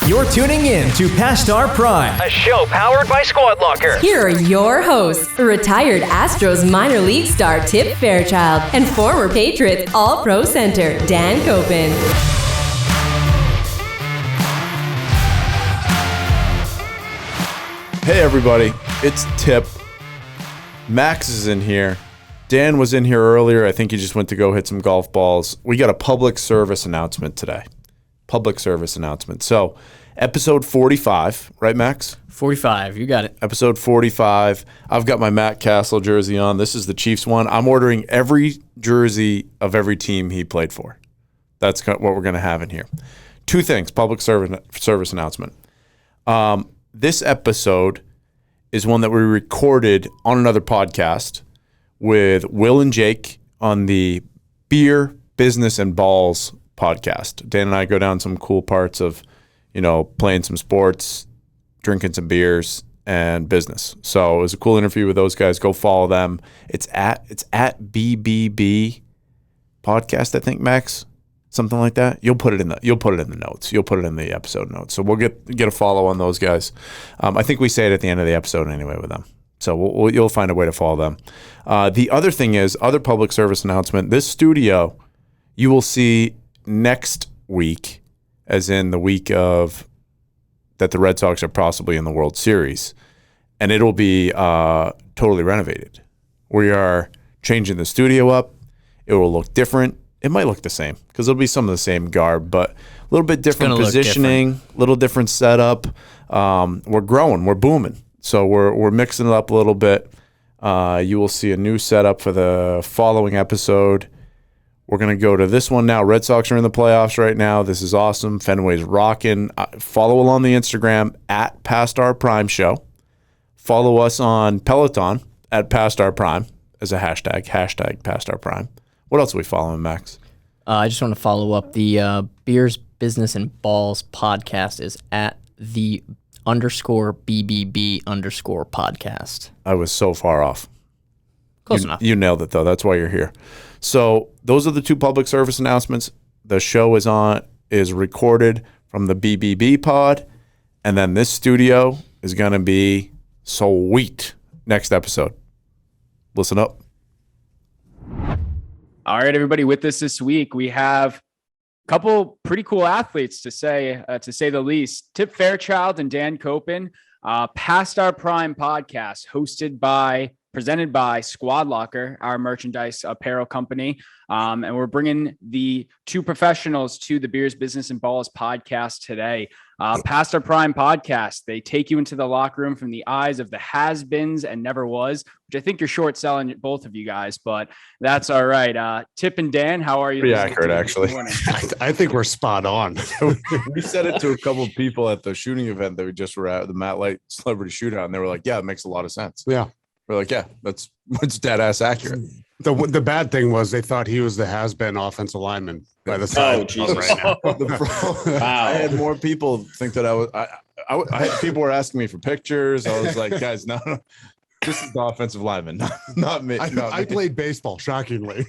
You're tuning in to Past Our Prime, a show powered by Squad Locker. Here are your hosts, retired Astros minor league star Tip Fairchild and former Patriots All-Pro center Dan Copen. Hey everybody, it's Tip. Max is in here. Dan was in here earlier. I think he just went to go hit some golf balls. We got a public service announcement today. Public service announcement. So, episode 45, right, Max? 45, you got it. Episode 45. I've got my Matt Castle jersey on. This is the Chiefs one. I'm ordering every jersey of every team he played for. That's what we're going to have in here. Two things, public service announcement. This episode is one that we recorded on another podcast with Will and Jake on the Beer, Business, and Balls podcast. Dan and I go down some cool parts of, playing some sports, drinking some beers, and business. So it was a cool interview with those guys. Go follow them. It's at BBB podcast, I think, Max. Something like that. You'll put it in the notes. You'll put it in the episode notes. So we'll get a follow on those guys. I think we say it at the end of the episode anyway with them. So you'll find a way to follow them. The other thing is, other public service announcement, this studio you will see next week, as in the week of that the Red Sox are possibly in the World Series, and it'll be totally renovated. We are changing the studio up. It will look different. It might look the same because it'll be some of the same garb, but a little bit different positioning, little different setup. We're growing. We're booming. So we're mixing it up a little bit. You will see a new setup for the following episode. We're going to go to this one now. Red Sox are in the playoffs right now. This is awesome. Fenway's rocking. Follow along the Instagram at Past Our Prime Show. Follow us on Peloton at Past Our Prime as a hashtag Past Our Prime. What else are we following, Max? I just want to follow up. The Beers, Business, and Balls podcast is at the _BBB _podcast. I was so far off. Close enough. You nailed it, though. That's why you're here. So those are the two public service announcements. The show is recorded from the BBB pod, and then this studio is going to be sweet next episode. Listen up. All right, everybody, with us this week, we have a couple pretty cool athletes to say the least. Tip Fairchild and Dan Copen, Past Our Prime podcast, presented by Squad Locker, our merchandise apparel company. And we're bringing the two professionals to the Beers, Business, and Balls podcast today. Past Our Prime podcast, they take you into the locker room from the eyes of the has-beens and never was, which I think you're short selling both of you guys, but that's all right. Tip and Dan, how are you? Pretty accurate, actually. I think we're spot on. We said it to a couple of people at the shooting event that we just were at, the Matt Light Celebrity Shootout, and they were like, yeah, it makes a lot of sense. Yeah. We're like, yeah, it's dead ass accurate. The bad thing was they thought he was the has-been offensive lineman by the side. Oh, Jesus. Right now. Wow. I had more people think that I had people were asking me for pictures. I was like, guys, no, this is the offensive lineman, not me. I played baseball, shockingly.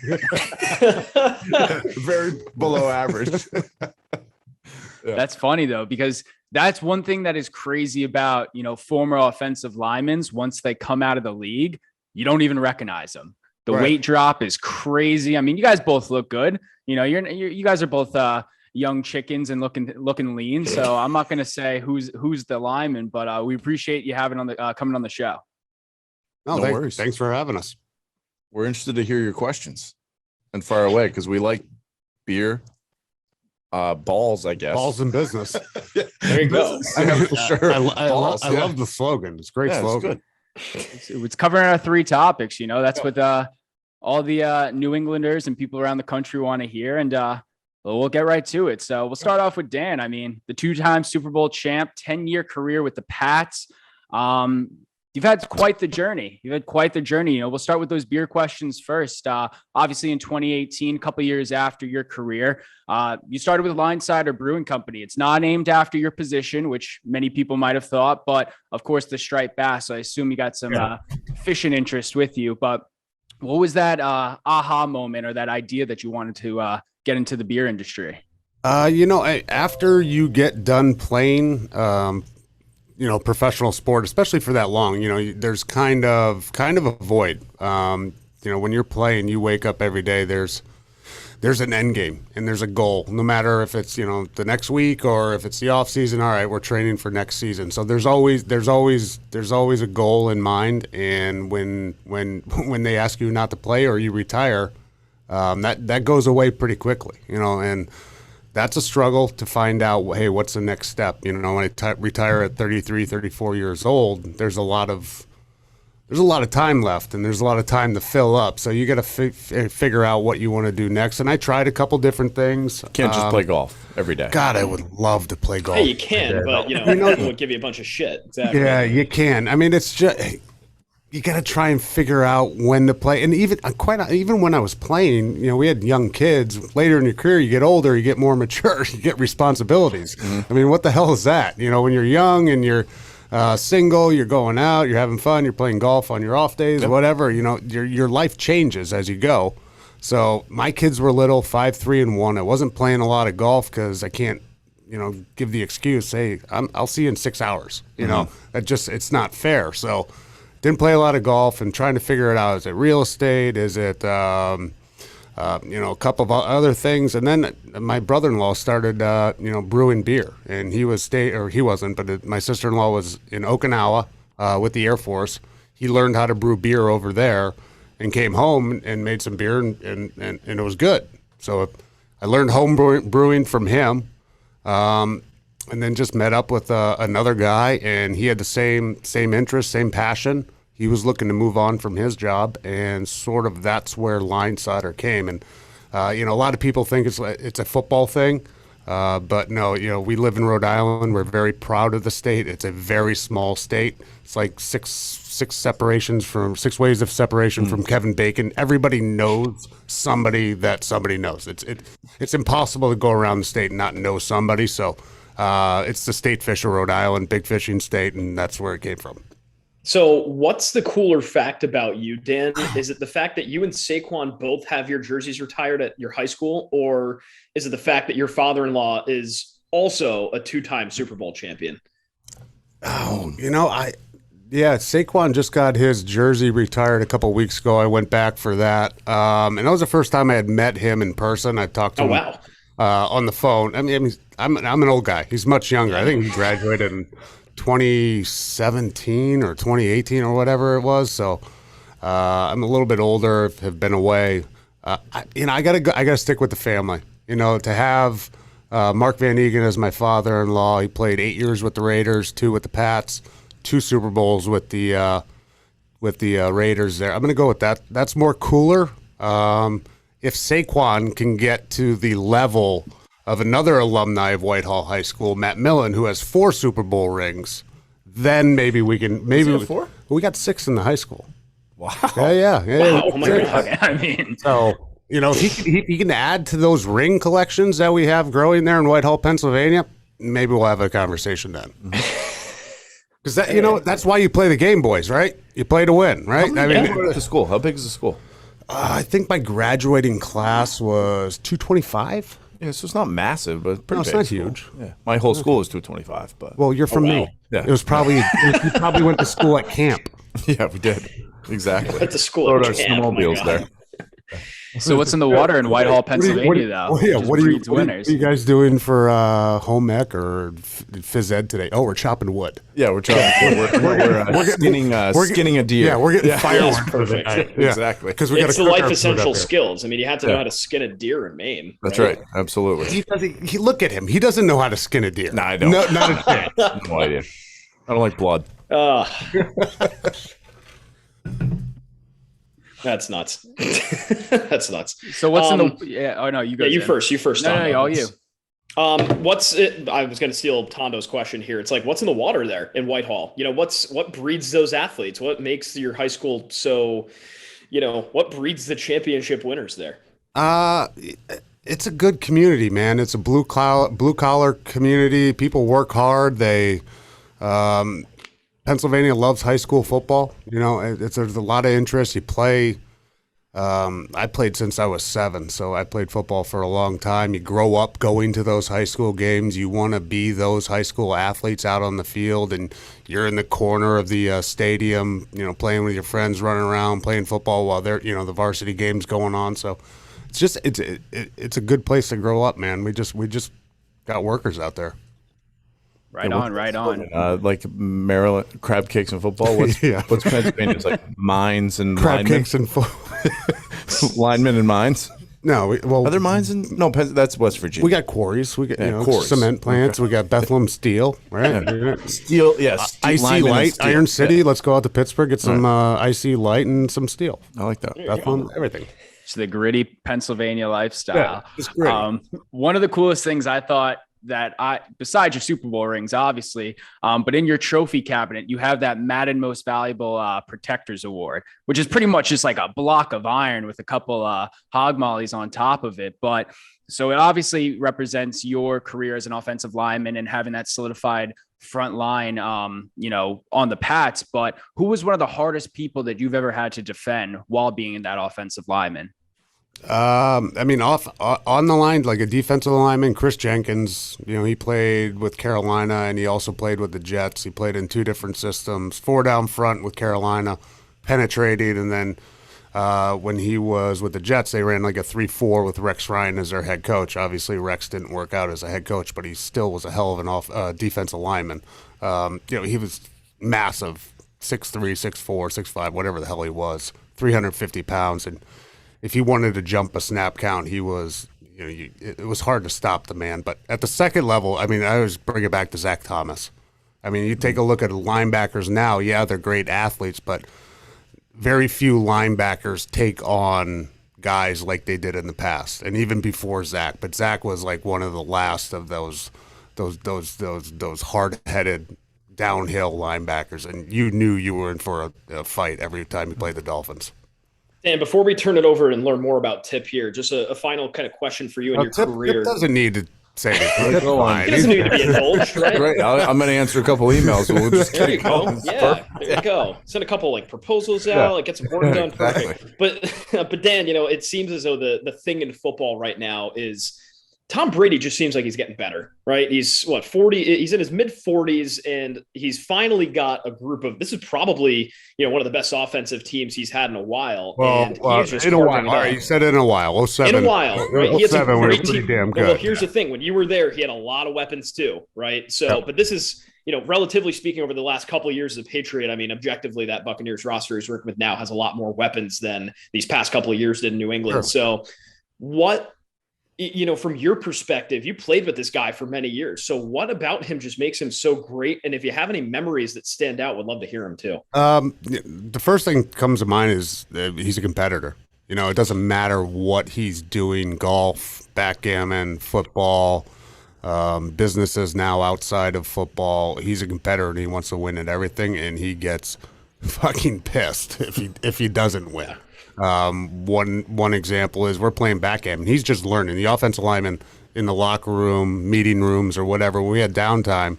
Very below average. Yeah. That's funny though, because that's one thing that is crazy about, former offensive linemen. Once they come out of the league, you don't even recognize them. The weight drop is crazy. I mean, you guys both look good. You guys are both young chickens and looking lean. So I'm not going to say who's the lineman, but we appreciate you having coming on the show. No worries. Thanks for having us. We're interested to hear your questions and fire away because we like beer. Balls, I guess. Balls in business. There you go. For sure. I love the slogan. It's a great slogan. It's covering our three topics. That's what all the New Englanders and people around the country want to hear. And we'll get right to it. So we'll start off with Dan. I mean, the two-time Super Bowl champ, 10-year career with the Pats. You've had quite the journey. We'll start with those beer questions first. Obviously, in 2018, a couple of years after your career, you started with Line Cider Brewing Company. It's not named after your position, which many people might have thought, but of course, the striped bass. So I assume you got some fishing interest with you. But what was that aha moment or that idea that you wanted to get into the beer industry? After you get done playing, professional sport, especially for that long, there's kind of a void. When you're playing, you wake up every day. There's an end game and there's a goal. No matter if it's the next week or if it's the off season. All right, we're training for next season. So there's always a goal in mind. And when they ask you not to play or you retire, that goes away pretty quickly. And that's a struggle to find out, hey, what's the next step? When I retire at 33, 34 years old, there's a lot of time left and there's a lot of time to fill up. So you got to figure out what you want to do next. And I tried a couple different things. Can't just play golf every day. God, I would love to play golf. Hey, you can, but it would give you a bunch of shit. Exactly. Yeah, you can. I mean, it's just you got to try and figure out when to play. And even when I was playing, we had young kids. Later in your career, you get older, you get more mature, you get responsibilities. Mm-hmm. I mean, what the hell is that? When you're young and you're single, you're going out, you're having fun, you're playing golf on your off days, whatever. Your life changes as you go. So my kids were little, 5, 3, and 1. I wasn't playing a lot of golf because I can't, give the excuse, hey, I'll see you in 6 hours. It's not fair. So didn't play a lot of golf and trying to figure it out. Is it real estate? Is it, a couple of other things? And then my brother-in-law started, brewing beer. And he wasn't, but my sister-in-law was in Okinawa with the Air Force. He learned how to brew beer over there and came home and made some beer, and it was good. So I learned home brewing from him. And then just met up with another guy, and he had the same interest, same passion. He was looking to move on from his job, and sort of that's where Linesider came. And a lot of people think it's a football thing, but no. We live in Rhode Island. We're very proud of the state. It's a very small state. It's like six ways of separation from Kevin Bacon. Everybody knows somebody that somebody knows. It's impossible to go around the state and not know somebody. So. It's the state fish of Rhode Island, big fishing state, and that's where it came from. So what's the cooler fact about you, Dan? Is it the fact that you and Saquon both have your jerseys retired at your high school, or is it the fact that your father-in-law is also a 2-time Super Bowl champion? Oh, Saquon just got his jersey retired a couple weeks ago. I went back for that. And that was the first time I had met him in person. I talked to him. Wow. On the phone. I mean, I'm an old guy. He's much younger. I think he graduated in 2017 or 2018 or whatever it was. So I'm a little bit older. Have been away. I gotta stick with the family. To have Mark Van Egan as my father-in-law. He played 8 years with the Raiders, 2 with the Pats, 2 Super Bowls with the Raiders. There, I'm gonna go with that. That's more cooler. If Saquon can get to the level of another alumni of Whitehall High School, Matt Millen, who has 4 Super Bowl rings, then maybe we can. Maybe 4? We got 6 in the high school. Wow. Yeah. Wow. Oh my God. I mean, so if he can add to those ring collections that we have growing there in Whitehall, Pennsylvania, maybe we'll have a conversation then. Because that's why you play the game, boys, right? You play to win, right? How big is the school? How big is the school? I think my graduating class was 225. Yeah, so it's not massive, but pretty big. It's not school. huge. Yeah, my whole school is 225. But well, you're from me. Yeah. It was probably you probably went to school at camp. Yeah, we did exactly. At the school, rode our snowmobiles there. So what's in the water in Whitehall, Pennsylvania, though? What are you guys doing for home ec or phys ed today? Oh, we're chopping wood. Yeah, we're chopping wood. We're skinning a deer. Yeah, we're getting firewood for the night. Yeah. Exactly. Because we got it's the life essential skills. I mean, you have to know how to skin a deer in Maine. That's right. Absolutely. He look at him. He doesn't know how to skin a deer. No, I don't. No, not a chance. No idea. I don't like blood. That's nuts. That's nuts. So what's in the? Yeah. Oh no, you guys. You first. You first. No, all you. What's it? I was going to steal Tondo's question here. It's like, what's in the water there in Whitehall? What breeds those athletes? What makes your high school so? What breeds the championship winners there? It's a good community, man. It's a blue collar community. People work hard. They. Pennsylvania loves high school football. There's a lot of interest. You play I played since I was 7, so I played football for a long time. You grow up going to those high school games. You want to be those high school athletes out on the field, and you're in the corner of the stadium, playing with your friends, running around, playing football while they're, the varsity game's going on. So it's a good place to grow up, man. We just got workers out there. Right on. Like Maryland crab cakes and football. What's what's Pennsylvania's like mines and Crab linemen? cakes and Linemen and mines. No, Are there mines in? No, that's West Virginia. we got quarries. We got quarries. cement plants. We got Bethlehem Steel, right? Steel. Yes. IC Light, Iron City. Let's go out to Pittsburgh, get some IC Light and some steel. I like that. Bethlehem, everything. It's the gritty Pennsylvania lifestyle. Yeah, it's great. One of the coolest things I thought besides your Super Bowl rings, obviously, but in your trophy cabinet, you have that Madden Most Valuable Protectors Award, which is pretty much just like a block of iron with a couple hog mollies on top of it. But so it obviously represents your career as an offensive lineman and having that solidified front line, on the Pats. But who was one of the hardest people that you've ever had to defend while being that offensive lineman? On the line, like a defensive lineman, Chris Jenkins, he played with Carolina and he also played with the Jets. He played in 2 different systems, 4 down front with Carolina, penetrated, and then when he was with the Jets, they ran like a 3-4 with Rex Ryan as their head coach. Obviously, Rex didn't work out as a head coach, but he still was a hell of an defensive lineman. He was massive, 6'3", 6'4", 6'5", whatever the hell he was, 350 pounds, and if he wanted to jump a snap count, he was, it was hard to stop the man. But at the second level, I always bring it back to Zach Thomas. You take a look at linebackers now, they're great athletes, but very few linebackers take on guys like they did in the past, and even before Zach. But Zach was like one of the last of those hard-headed downhill linebackers, and you knew you were in for a fight every time you played the Dolphins. And before we turn it over and learn more about Tip here, just a final kind of question for you in your career. Tip doesn't need to say anything. Go on. He doesn't need to be indulged, right? Right. I'm going to answer a couple emails. We'll just There you go. Yeah, there you go. Send a couple proposals out, get some work done. Perfect. But Dan, it seems as though the thing in football right now is Tom Brady just seems like he's getting better, right? He's 40, he's in his mid 40s and he's finally got a group of, this is probably, one of the best offensive teams he's had in a while. Well, in a while. All right, you said in a while. 07. In a while, right? He has a great pretty team. damn good. Well, here's the thing. When you were there, he had a lot of weapons too, right? So, But this is, relatively speaking, over the last couple of years as a Patriot, objectively, that Buccaneers roster he's working with now has a lot more weapons than these past couple of years did in New England. Sure. So what, from your perspective, you played with this guy for many years. So what about him just makes him so great? And if you have any memories that stand out, would love to hear them too. The first thing that comes to mind is he's a competitor. It doesn't matter what he's doing, golf, backgammon, football, businesses now outside of football. He's a competitor and he wants to win at everything, and he gets fucking pissed if he doesn't win. One example is we're playing backgammon. He's just learning. The offensive lineman in the locker room, meeting rooms, or whatever, when we had downtime,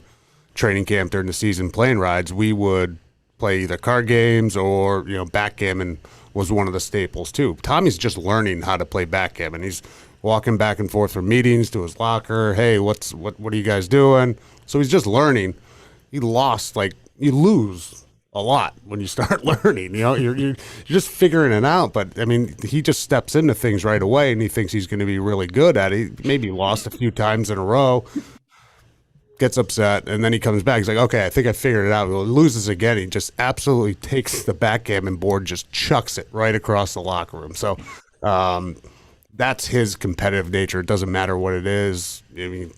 training camp during the season, plane rides, we would play either card games or backgammon was one of the staples too. Tommy's just learning how to play backgammon. He's walking back and forth from meetings to his locker. Hey, what are you guys doing? So he's just learning. You lose a lot when you start learning. You're just figuring it out. But he just steps into things right away, and he thinks he's going to be really good at it. He maybe lost a few times in a row, gets upset, and then he comes back. He's like, okay, I think I figured it out. He loses again. He just absolutely takes the backgammon board, just chucks it right across the locker room. So that's his competitive nature. It doesn't matter what it is. You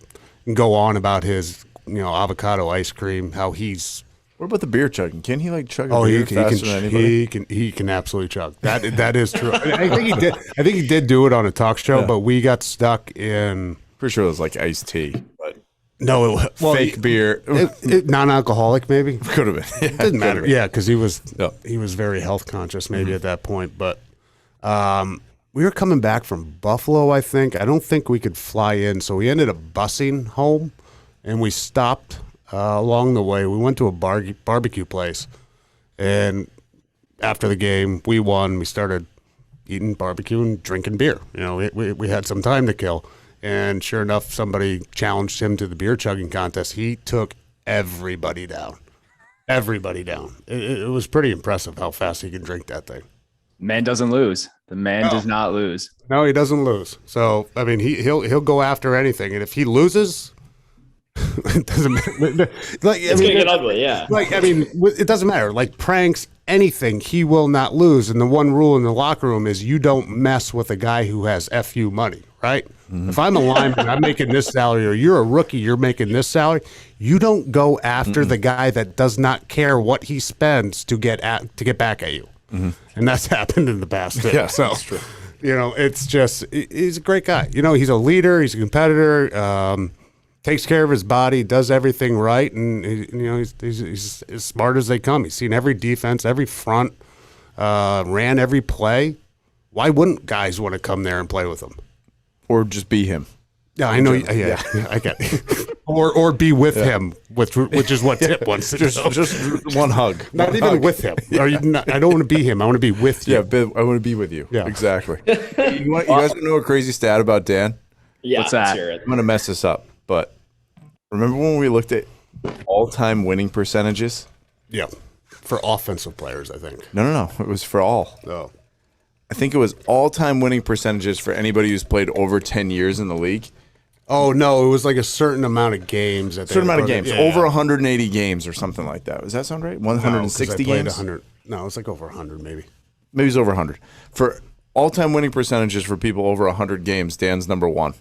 can go on about his avocado ice cream, how he's. What about the beer chugging? Can he chug a beer faster than anybody? He can absolutely chug. That is true. I think he did. I think he did do it on a talk show, but we got stuck in. Pretty sure it was iced tea, but no, fake beer, non-alcoholic maybe. Could have been. Yeah, it didn't matter. Yeah, because he was very health conscious maybe at that point. But we were coming back from Buffalo. I don't think we could fly in, so we ended up busing home, and we stopped. Along the way, we went to a barbecue place, and after the game, we won. We started eating barbecue and drinking beer. You know, we had some time to kill. And sure enough, somebody challenged him to the beer chugging contest. He took everybody down. Everybody down. It was pretty impressive how fast he can drink that thing. Man doesn't lose. The man does not lose. No, he doesn't lose. So I mean, he'll go after anything, and if he loses, it doesn't matter. It's gonna get ugly. Yeah. Like I mean, it doesn't matter. Like pranks, anything, he will not lose. And the one rule in the locker room is you don't mess with a guy who has FU money, right? Mm-hmm. If I'm a lineman, I'm making this salary, or you're a rookie, you're making this salary. You don't go after the guy that does not care what he spends to get back at you. Mm-hmm. And that's happened in the past too. Yeah, so, that's true. You know, it's just he's a great guy. You know, he's a leader, he's a competitor, takes care of his body, does everything right, and he's as smart as they come. He's seen every defense, every front, ran every play. Why wouldn't guys want to come there and play with him? Or just be him. Yeah, I know. Yeah, I get it. or be with him, which is what Tip wants to do. Just one hug. Not even with him. I don't want to be him. I want to be with you. Yeah, I want to be with you. Yeah, exactly. You guys want to know a crazy stat about Dan? Yeah, what's that? I'm going to mess this up, but remember when we looked at all-time winning percentages? Yeah, for offensive players, I think. No. It was for all. Oh. I think it was all-time winning percentages for anybody who's played over 10 years in the league. Oh, no, it was like a certain amount of games. Certain amount of games. Yeah. Over 180 games or something like that. Does that sound right? 160 games? No, it's like over 100 maybe. Maybe it's over 100. For all-time winning percentages for people over 100 games, Dan's number one.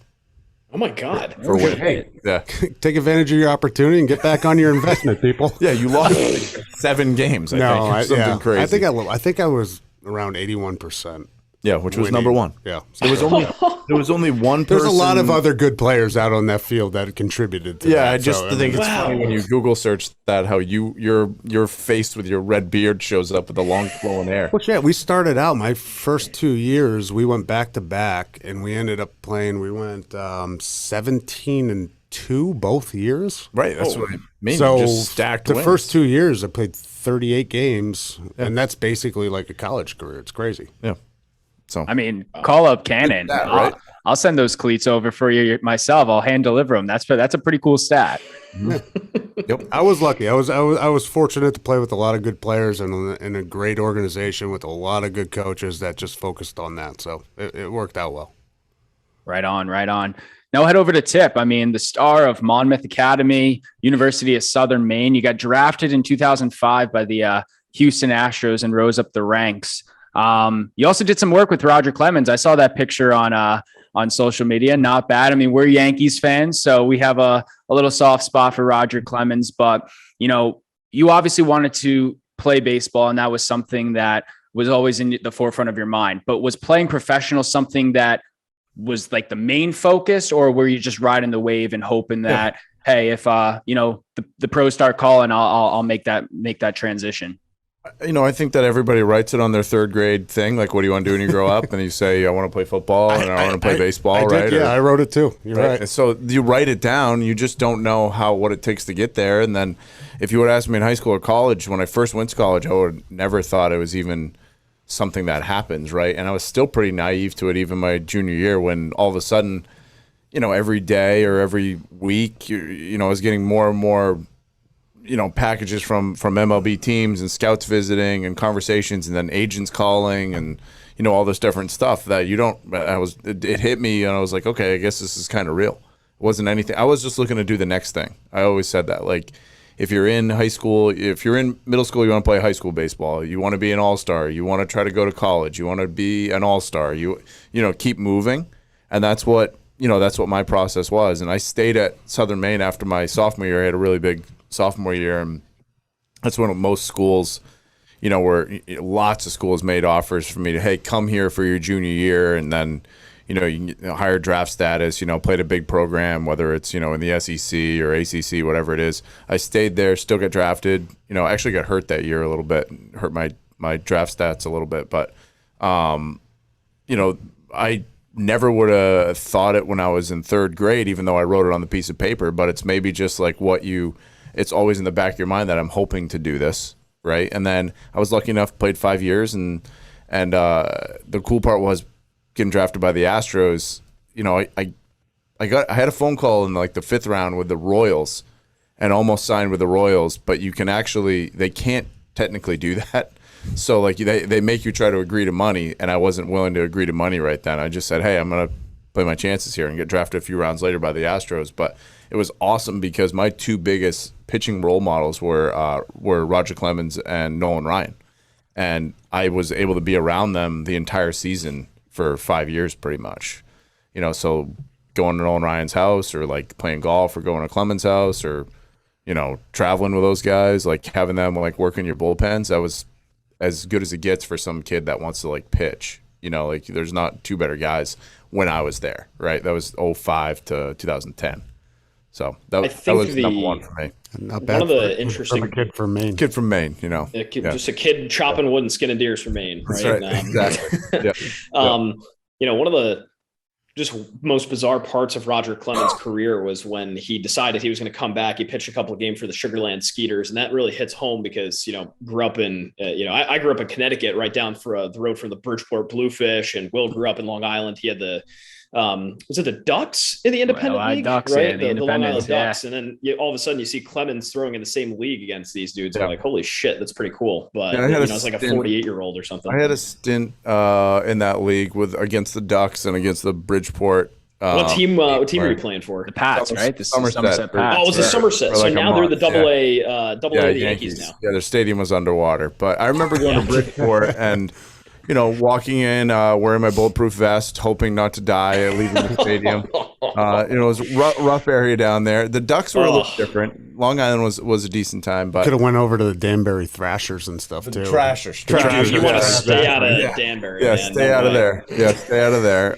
Oh, my God. For winning. Yeah. Take advantage of your opportunity and get back on your investment, people. Yeah, you lost 7 games, I think. Something crazy. I think I was around 81%. Yeah, which was number one. Yeah, there was only one person. There's a lot of other good players out on that field that contributed to that. Yeah, I just think it's funny when you Google search that how your face with your red beard shows up with the long flowing hair. Well, yeah, we started out my first 2 years. We went back to back, and we ended up playing. We went 17-2 both years. Right, that's what I mean. So just stacked the wins. first 2 years, I played 38 games, and that's basically like a college career. It's crazy. Yeah. So I mean, call up Cannon. Right? I'll send those cleats over for you myself. I'll hand deliver them. That's a pretty cool stat. Yep, I was lucky. I was fortunate to play with a lot of good players and in a great organization with a lot of good coaches that just focused on that. So it worked out well. Right on. Now head over to Tip. I mean, the star of Monmouth Academy, University of Southern Maine. You got drafted in 2005 by the Houston Astros and rose up the ranks. You also did some work with Roger Clemens. I saw that picture on social media. Not bad. I mean, we're Yankees fans, so we have a little soft spot for Roger Clemens, but you obviously wanted to play baseball, and that was something that was always in the forefront of your mind. But was playing professional something that was like the main focus, or were you just riding the wave and hoping that, hey, if the pros start calling, I'll make that transition? I think that everybody writes it on their third grade thing. Like, what do you want to do when you grow up? And you say, I want to play football and I want to play baseball, right? Yeah, I wrote it too. You're right. So you write it down. You just don't know what it takes to get there. And then if you would ask me in high school or college, when I first went to college, I would never thought it was even something that happens, right? And I was still pretty naive to it even my junior year when all of a sudden, every day or every week, I was getting more and more packages from MLB teams and scouts visiting and conversations and then agents calling and, all this different stuff that it hit me and I was like, okay, I guess this is kind of real. It wasn't anything. I was just looking to do the next thing. I always said that. Like, if you're in high school, if you're in middle school, you want to play high school baseball. You want to be an all-star. You want to try to go to college. You want to be an all-star. You keep moving. And that's what my process was. And I stayed at Southern Maine after my sophomore year. I had a really big sophomore year, and that's when most schools, where lots of schools made offers for me to, hey, come here for your junior year, and then, you can higher draft status, played a big program, whether it's, in the SEC or ACC, whatever it is. I stayed there, still got drafted, actually got hurt that year a little bit, hurt my draft stats a little bit, but, I never would have thought it when I was in third grade, even though I wrote it on the piece of paper, but it's maybe just like it's always in the back of your mind that I'm hoping to do this, right? And then I was lucky enough, played 5 years, and And the cool part was getting drafted by the Astros. You know, I had a phone call in like the 5th round with the Royals, and almost signed with the Royals, but they can't technically do that. So like they make you try to agree to money, and I wasn't willing to agree to money right then. I just said, hey, I'm gonna play my chances here and get drafted a few rounds later by the Astros. But it was awesome because my 2 biggest pitching role models were Roger Clemens and Nolan Ryan, and I was able to be around them the entire season for 5 years, pretty much. You know, so going to Nolan Ryan's house, or like playing golf, or going to Clemens' house, or you know, traveling with those guys, like having them like working your bullpens, that was as good as it gets for some kid that wants to like pitch. You know, like there's not 2 better guys when I was there, right? That was 05 to 2010. So that was number 1 for me. Not bad. One of the interesting kid from Maine. Kid from Maine, you know. Just a kid chopping wood and skinning deers from Maine, right? That's right. Exactly. Yeah. You know, one of the just most bizarre parts of Roger Clemens' career was when he decided he was going to come back. He pitched a couple of games for the Sugarland Skeeters, and that really hits home because, you know, grew up in, I grew up in Connecticut, right down for the road from the Bridgeport Bluefish, and Will grew up in Long Island. He had the, was it the Ducks in the Independent League? Ducks, right? Yeah, the Long Island yeah. Ducks. And then all of a sudden you see Clemens throwing in the same league against these dudes. Yeah. Like, holy shit, that's pretty cool. But it's like a 48-year-old or something. I had a stint in that league against the Ducks and against the Bridgeport. What team were you playing for? The Pats, right? The Somerset Pats. Oh, it was the Somerset. So now they're the double A the Yankees now. Yeah, their stadium was underwater. But I remember going to Bridgeport and, you know, walking in, wearing my bulletproof vest, hoping not to die, leaving the stadium. You know, it was a rough area down there. The Ducks were a little different. Long Island was a decent time, but could have went over to the Danbury Thrashers and stuff too. Trashers. You want to stay out of Danbury? Yeah, man. stay out of there. Yeah, stay out of there.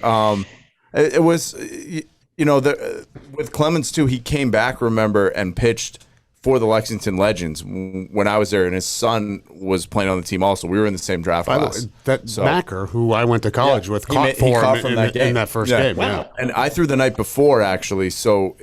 It was, you know, with Clemens too. He came back, remember, and pitched for the Lexington Legends when I was there, and his son was playing on the team also. We were in the same draft class. Macker, who I went to college with, caught him in that first game. Wow. Yeah. And I threw the night before, actually. So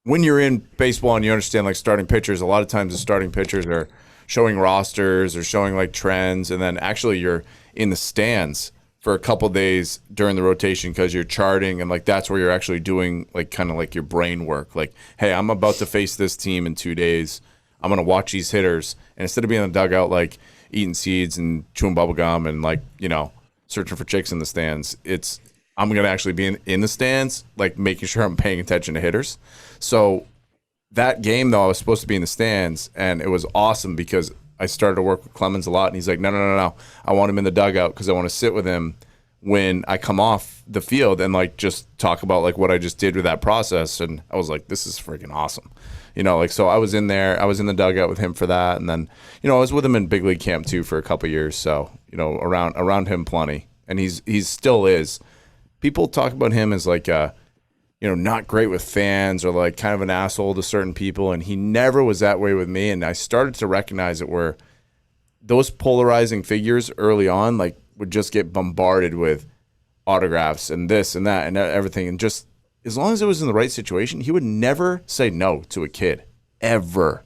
when you're in baseball and you understand like starting pitchers, a lot of times the starting pitchers are showing rosters or showing like trends, and then actually you're in the stands for a couple days during the rotation because you're charting, and like that's where you're actually doing like kind of like your brain work. Like, hey, I'm about to face this team in 2 days. I'm gonna watch these hitters, and instead of being in the dugout like eating seeds and chewing bubble gum and like, you know, searching for chicks in the stands, I'm gonna actually be in the stands, like making sure I'm paying attention to hitters. So that game though, I was supposed to be in the stands, and it was awesome because I started to work with Clemens a lot, and he's like, no. I want him in the dugout because I want to sit with him when I come off the field and like just talk about like what I just did with that process. And I was like, this is freaking awesome. You know, like, so I was in there, I was in the dugout with him for that. And then, you know, I was with him in big league camp too for a couple of years. So, you know, around him plenty. And he's still is. People talk about him as like you know, not great with fans or like kind of an asshole to certain people. And he never was that way with me. And I started to recognize it where those polarizing figures early on, like, would just get bombarded with autographs and this and that and everything. And just as long as it was in the right situation, he would never say no to a kid ever.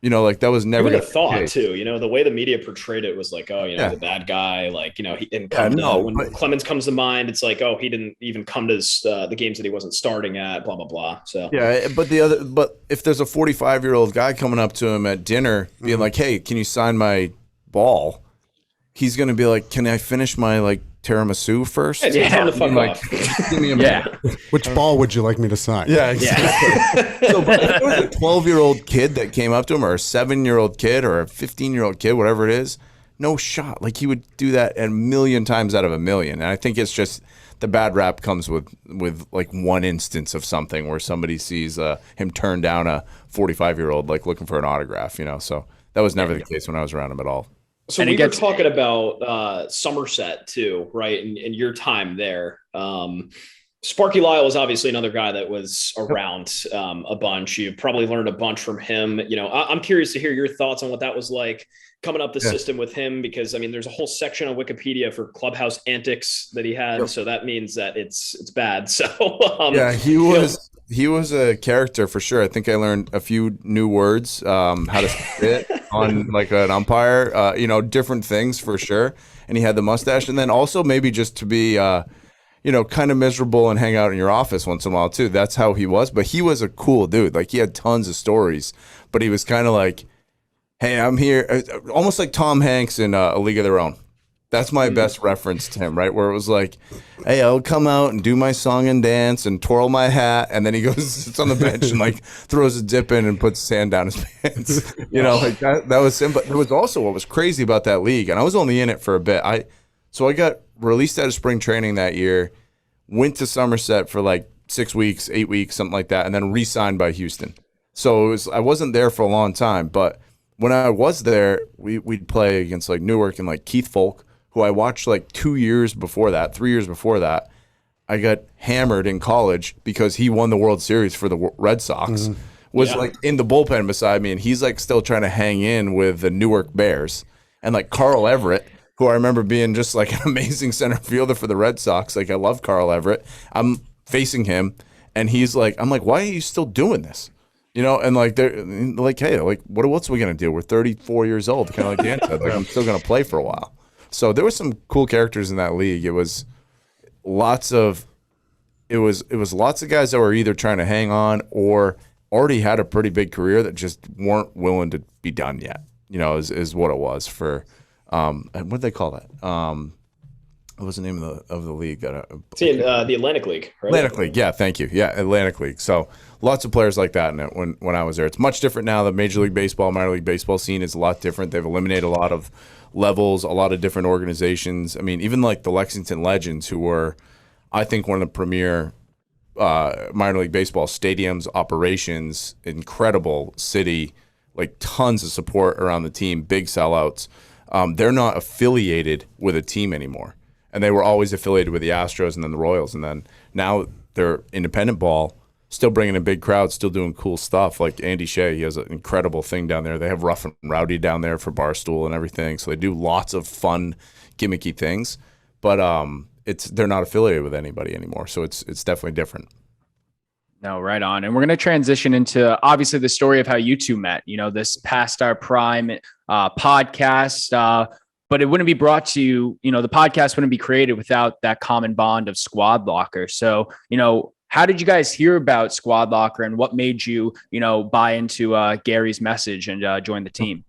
You know, like that was never a thought too. You know, the way the media portrayed it was like, oh, you know, the bad guy. Like, you know, he didn't come. When Clemens comes to mind, it's like, oh, he didn't even come to the games that he wasn't starting at. Blah blah blah. So yeah, but if there's a 45-year-old guy coming up to him at dinner, being like, hey, can you sign my ball? He's gonna be like, can I finish my like tiramisu first? Give me a minute. Which ball would you like me to sign? Yeah, exactly. So, but if it was a 12-year-old kid that came up to him, or a 7-year-old kid, or a 15-year-old kid, whatever it is, no shot. Like, he would do that a million times out of a million. And I think it's just the bad rap comes with like one instance of something where somebody sees him turn down a 45-year-old like looking for an autograph. You know, so that was never the case when I was around him at all. So we were talking about Somerset too, right? And your time there. Sparky Lyle was obviously another guy that was around a bunch. You probably learned a bunch from him. You know, I'm curious to hear your thoughts on what that was like coming up the system with him, because I mean, there's a whole section on Wikipedia for clubhouse antics that he had. Yep. So that means that it's bad. So yeah, he was a character for sure. I think I learned a few new words, how to say it. on like an umpire, different things for sure. And he had the mustache, and then also maybe just to be, kind of miserable and hang out in your office once in a while too. That's how he was, but he was a cool dude. Like he had tons of stories, but he was kind of like, hey, I'm here, almost like Tom Hanks in A League of Their Own. That's my best reference to him, right? Where it was like, hey, I'll come out and do my song and dance and twirl my hat. And then he goes, sits on the bench and like throws a dip in and puts his hand down his pants. Like that was him. But there was also what was crazy about that league. And I was only in it for a bit. So I got released out of spring training that year, went to Somerset for like 6 weeks, 8 weeks, something like that, and then re-signed by Houston. So I wasn't there for a long time. But when I was there, we'd play against like Newark and like Keith Folk, who I watched like 3 years before that. I got hammered in college because he won the World Series for the Red Sox, was like in the bullpen beside me, and he's like still trying to hang in with the Newark Bears. And like Carl Everett, who I remember being just like an amazing center fielder for the Red Sox. Like I love Carl Everett. I'm facing him, and I'm like, why are you still doing this? And like they're like, hey, like what else are we gonna do? We're 34 years old, kind of like Dan said. Like I'm still gonna play for a while. So there was some cool characters in that league. It was lots of guys that were either trying to hang on or already had a pretty big career that just weren't willing to be done yet. Is what it was for. What did they call that? What was the name of the league that? The Atlantic League. Right? Atlantic League. Yeah, thank you. Yeah, Atlantic League. So lots of players like that in it when I was there. It's much different now. The Major League Baseball, minor league baseball scene is a lot different. They've eliminated a lot of levels, a lot of different organizations. I mean, even like the Lexington Legends, who were, I think, one of the premier minor league baseball stadiums, operations, incredible city, like tons of support around the team, big sellouts. They're not affiliated with a team anymore. And they were always affiliated with the Astros and then the Royals. And then now they're independent ball, still bringing in big crowds, still doing cool stuff. Like Andy Shea, he has an incredible thing down there. They have Rough and Rowdy down there for Barstool and everything. So they do lots of fun, gimmicky things. But they're not affiliated with anybody anymore. So it's definitely different. No, right on. And we're going to transition into obviously the story of how you two met, this Past Our Prime podcast. But it wouldn't be brought to you, the podcast wouldn't be created without that common bond of Squad Locker. So, how did you guys hear about Squad Locker and what made you, buy into Gary's message and join the team?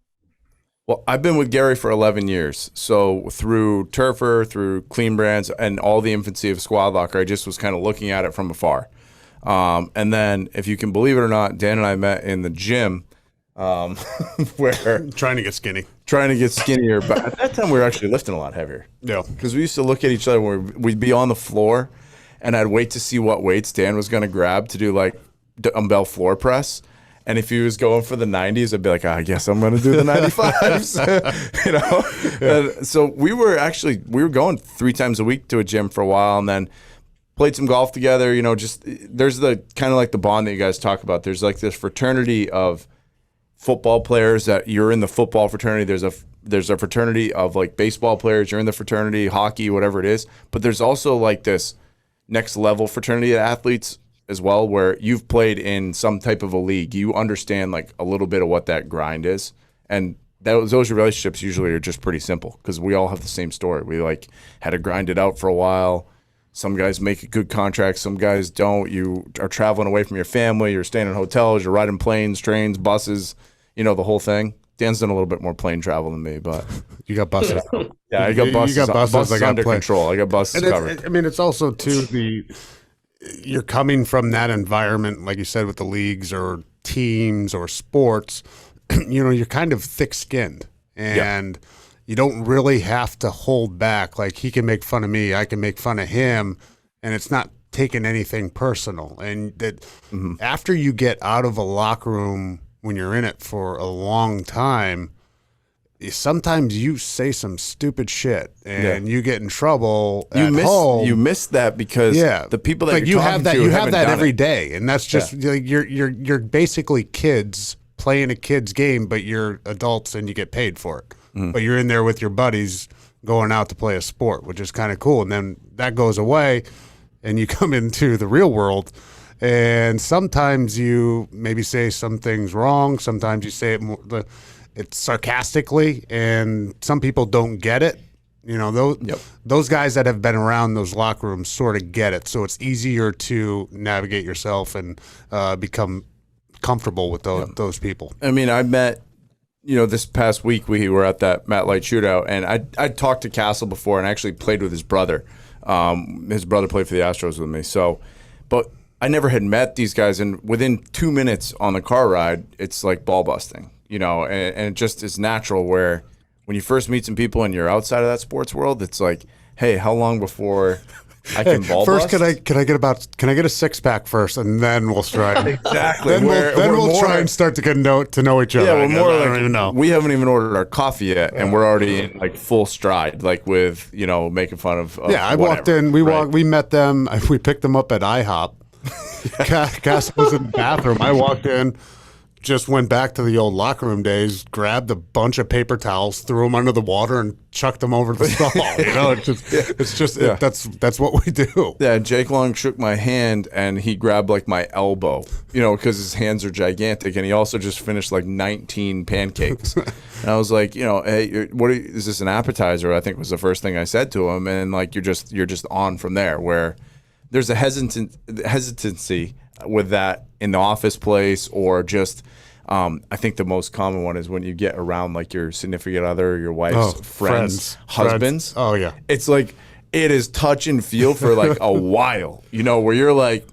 Well, I've been with Gary for 11 years. So through Turfer, through Clean Brands, and all the infancy of Squad Locker, I just was kind of looking at it from afar. And then, if you can believe it or not, Dan and I met in the gym where Trying to get skinnier. But at that time, we were actually lifting a lot heavier. Yeah. Because we used to look at each other when we'd be on the floor, and I'd wait to see what weights Dan was going to grab to do like dumbbell floor press. And if he was going for the 90s, I'd be like, I guess I'm going to do the 95s, And so we were going 3 times a week to a gym for a while, and then played some golf together. Just there's the kind of like the bond that you guys talk about. There's like this fraternity of football players that you're in the football fraternity. There's a fraternity of like baseball players. You're in the fraternity, hockey, whatever it is. But there's also like this next level fraternity of athletes as well, where you've played in some type of a league. You understand like a little bit of what that grind is. And those relationships usually are just pretty simple because we all have the same story. We like had to grind it out for a while. Some guys make a good contract. Some guys don't. You are traveling away from your family. You're staying in hotels. You're riding planes, trains, buses, the whole thing. Dan's done a little bit more plane travel than me, but You got buses. yeah, I got buses. You got buses. I got under control. I got buses covered. It's also too you're coming from that environment, like you said, with the leagues or teams or sports. You're kind of thick-skinned, and you don't really have to hold back. Like he can make fun of me, I can make fun of him, and it's not taking anything personal. And that after you get out of a locker room, when you're in it for a long time, sometimes you say some stupid shit and you get in trouble at home. You miss that because the people that you have that every day, and that's just like you're basically kids playing a kid's game, but you're adults and you get paid for it. But you're in there with your buddies going out to play a sport, which is kind of cool. And then that goes away, and you come into the real world, And sometimes you maybe say some things wrong. Sometimes you say it's sarcastically, and some people don't get it. Those guys that have been around those locker rooms sort of get it. So it's easier to navigate yourself and become comfortable with those people. I mean, I met, this past week we were at that Matt Light shootout, and I talked to Castle before and actually played with his brother. His brother played for the Astros with me. So, but I never had met these guys, and within 2 minutes on the car ride, it's like ball busting, and it just is natural where when you first meet some people and you're outside of that sports world, it's like, hey, how long before I can ball first, bust? can I get a 6-pack first, and then we'll try. Exactly. Then we'll try and start to get to know each other. Yeah, we're more I like, don't even know. We haven't even ordered our coffee yet, and we're already in like full stride, like with making fun of. I walked in. We met them. We picked them up at IHOP. Cass was in the bathroom. I walked in. Just went back to the old locker room days, grabbed a bunch of paper towels, threw them under the water, and chucked them over the stall. That's what we do. Yeah, Jake Long shook my hand, and he grabbed like my elbow, because his hands are gigantic, and he also just finished like 19 pancakes. And I was like, hey, is this an appetizer? I think was the first thing I said to him, and like you're just on from there. Where there's a hesitancy with that in the office place, or just I think the most common one is when you get around like your significant other, your wife's friends, husbands. Oh yeah, it's like it is touch and feel for like a while, where you're like,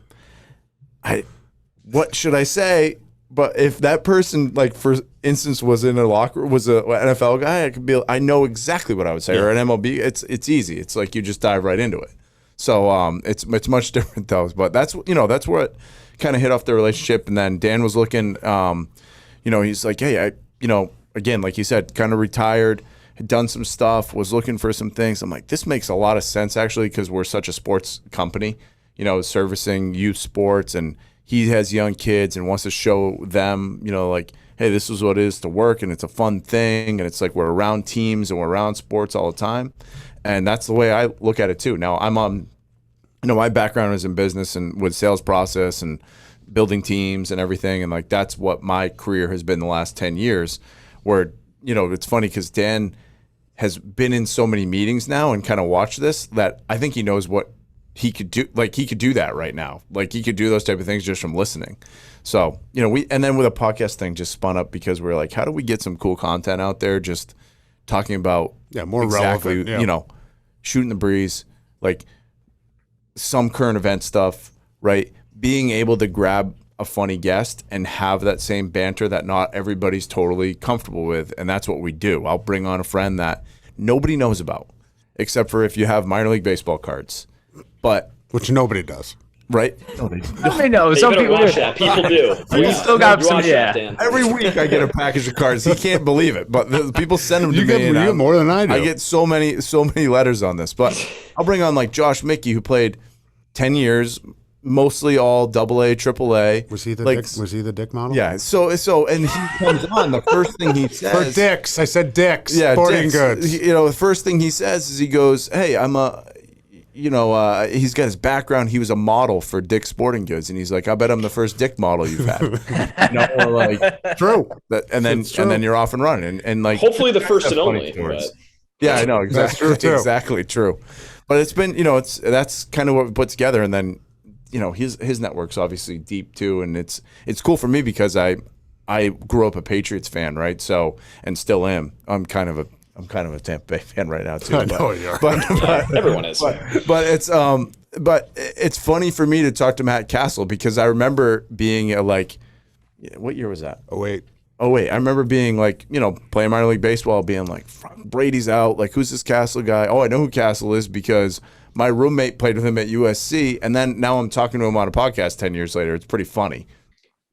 what should I say? But if that person, like for instance, was in a locker, was a NFL guy, I know exactly what I would say. Or an MLB, it's easy. It's like you just dive right into it. So it's much different though. But that's what kind of hit off the relationship. And then Dan was looking, he's like, hey, again, like you said, kind of retired, had done some stuff, was looking for some things. I'm like, this makes a lot of sense actually, because we're such a sports company, servicing youth sports, and he has young kids and wants to show them, like, hey, this is what it is to work, and it's a fun thing, and it's like we're around teams and we're around sports all the time. And that's the way I look at it too. Now I'm on, my background is in business and with sales process and building teams and everything. And like, that's what my career has been the last 10 years, where, it's funny because Dan has been in so many meetings now and kind of watched this, that I think he knows what he could do. Like he could do that right now. Like he could do those type of things just from listening. So, and then with a podcast thing just spun up because we're like, how do we get some cool content out there? Just talking about more exactly, relevant, shooting the breeze, like some current event stuff, right? Being able to grab a funny guest and have that same banter that not everybody's totally comfortable with. And that's what we do. I'll bring on a friend that nobody knows about, except for if you have minor league baseball cards, which nobody does. Right? I know. Some people watch that. People do. We still got some. Yeah. Every week I get a package of cards. He can't believe it, but the people send them to me. You get more than I do. I get so many letters on this. But I'll bring on like Josh Mickey, who played 10 years, mostly all AA, AAA. Was he the like, dick? Was he the dick model? Yeah. So and he comes on. The first thing he says for Dick's. I said Dick's. Yeah, Sporting Dick's. Goods. The first thing he says is he goes, "Hey, I'm a." He's got his background. He was a model for Dick's Sporting Goods, and he's like, "I bet I'm the first Dick model you've had." Or like, true. And then you're off and running, and like, hopefully the first and only. But... Yeah, I know exactly. That's true too. Exactly true. But it's been, that's kind of what we put together, and then, his network's obviously deep too, and it's cool for me because I grew up a Patriots fan, right? So, and still am. I'm kind of a Tampa Bay fan right now too. I know you are. But everyone is. But it's funny for me to talk to Matt Castle because I remember being what year was that? Oh wait, I remember being like, playing minor league baseball, being like, Brady's out. Like, who's this Castle guy? Oh, I know who Castle is because my roommate played with him at USC, and then now I'm talking to him on a podcast 10 years later. It's pretty funny.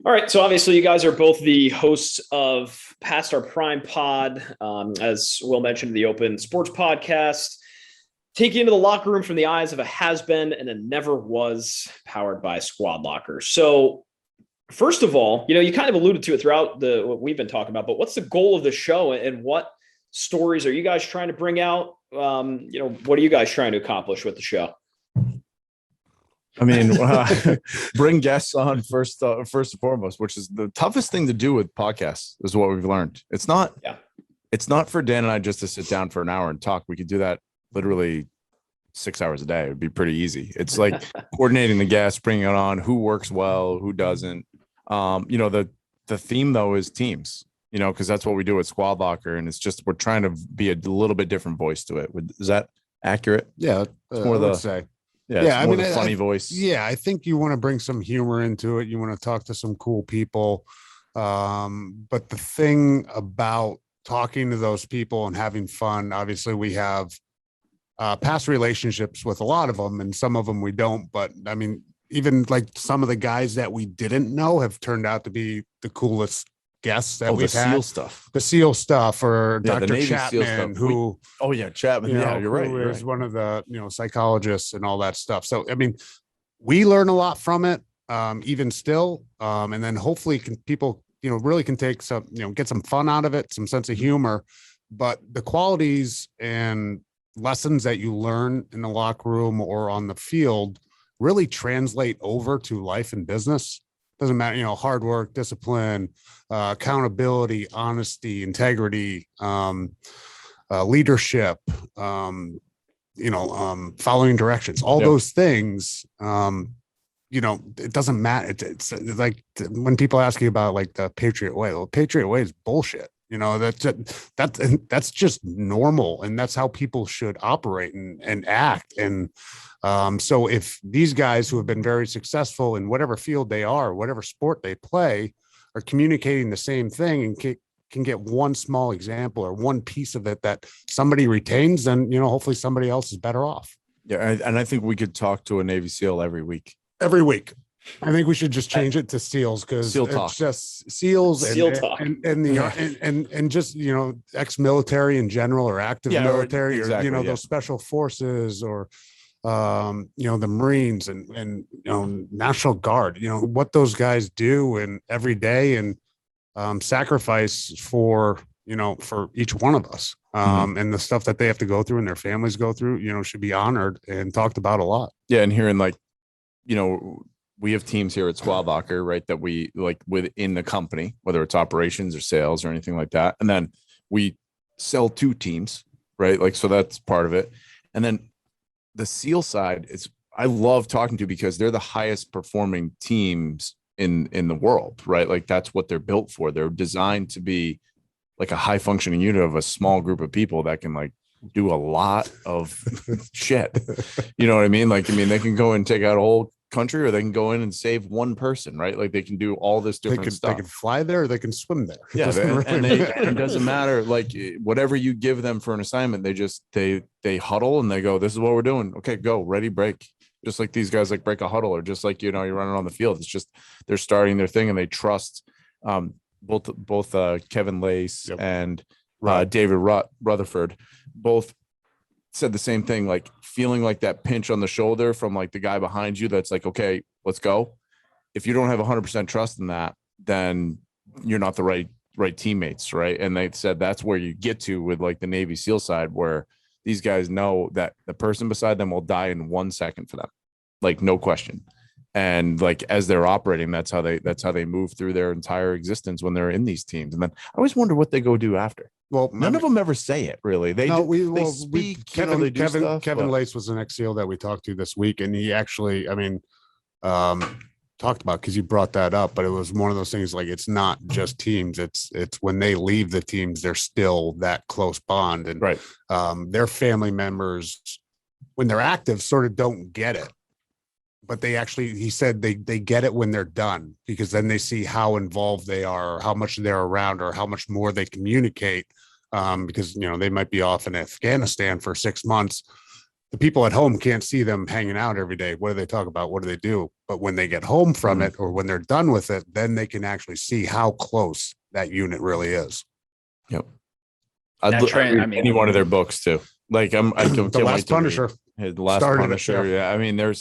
All right. So obviously you guys are both the hosts of Past Our Prime Pod, as Will mentioned, the Open Sports Podcast. Take you into the locker room from the eyes of a has-been and a never was, powered by Squad Locker. So first of all, you kind of alluded to it throughout what we've been talking about, but what's the goal of the show and what stories are you guys trying to bring out? What are you guys trying to accomplish with the show? I mean, bring guests on first and foremost, which is the toughest thing to do with podcasts, is what we've learned. It's not for Dan and I just to sit down for an hour and talk. We could do that literally 6 hours a day. It'd be pretty easy. It's like coordinating the guests, bringing it on, who works well, who doesn't. The theme though is teams, because that's what we do at Squad Locker. And it's just, we're trying to be a little bit different voice to it. Is that accurate? Yeah. It's more I would say. Yeah, I mean, the funny voice. Yeah, I think you want to bring some humor into it. You want to talk to some cool people. But the thing about talking to those people and having fun, obviously we have past relationships with a lot of them, and some of them we don't. But I mean, even like some of the guys that we didn't know have turned out to be the coolest guests that we've had. The SEAL stuff, or Dr. Chapman, who Chapman. You're right. Who is one of the psychologists and all that stuff. So I mean, we learn a lot from it, even still. And then hopefully people really can take some, get some fun out of it, some sense of humor. But the qualities and lessons that you learn in the locker room or on the field really translate over to life and business. Doesn't matter, hard work, discipline, accountability, honesty, integrity, leadership, following directions, all those things. It doesn't matter. It's like when people ask you about like the Patriot way. Well, Patriot way is bullshit. That's just normal, and that's how people should operate and act. And so if these guys who have been very successful in whatever field they are, whatever sport they play, are communicating the same thing and can get one small example or one piece of it that somebody retains, then hopefully somebody else is better off. Yeah, and I think we could talk to a Navy SEAL every week. I think we should just change it to SEALs, because it's just SEAls and just ex-military in general, or active military, or those special forces, or the Marines and National Guard. What those guys do and every day, and sacrifice for each one of us, and the stuff that they have to go through and their families go through, should be honored and talked about a lot. Yeah, and hearing we have teams here at Squad Locker, right, that we like within the company, whether it's operations or sales or anything like that. And then we sell to teams, right? Like, so that's part of it. And then the SEAL side I love talking to, because they're the highest performing teams in the world, right? Like, that's what they're built for. They're designed to be like a high functioning unit of a small group of people that can like do a lot of shit. You know what I mean? Like, they can go and take out a whole country, or they can go in and save one person, right? Like, they can do all this different stuff. They can fly there, or they can swim there. Yeah, it doesn't matter. Like, whatever you give them for an assignment, they huddle and they go, "This is what we're doing. Okay, go, ready, break." Just like these guys like break a huddle, or just like you're running on the field. It's just they're starting their thing, and they trust both Kevin Lace and David Rutherford both said the same thing, like feeling like that pinch on the shoulder from like the guy behind you that's like, okay, let's go. If you don't have 100% trust in that, then you're not the right teammates, right? And they said that's where you get to with like the Navy SEAL side, where these guys know that the person beside them will die in 1 second for them, like no question. And like as they're operating, that's how they move through their entire existence when they're in these teams. And then I always wonder what they go do after. Well, none of them ever say it, really. They speak. Kevin Lace was an ex-SEAL that we talked to this week, and he actually, talked about, because you brought that up, but it was one of those things, like, it's not just teams. It's when they leave the teams, they're still that close bond, and their family members, when they're active, sort of don't get it. But he said they get it when they're done, because then they see how involved they are, or how much they're around, or how much more they communicate. Because, they might be off in Afghanistan for 6 months. The people at home can't see them hanging out every day. What do they talk about? What do they do? But when they get home from it, or when they're done with it, then they can actually see how close that unit really is. Yep. I'd read any one of their books too. Like The Last Punisher. The Last Punisher. Yeah.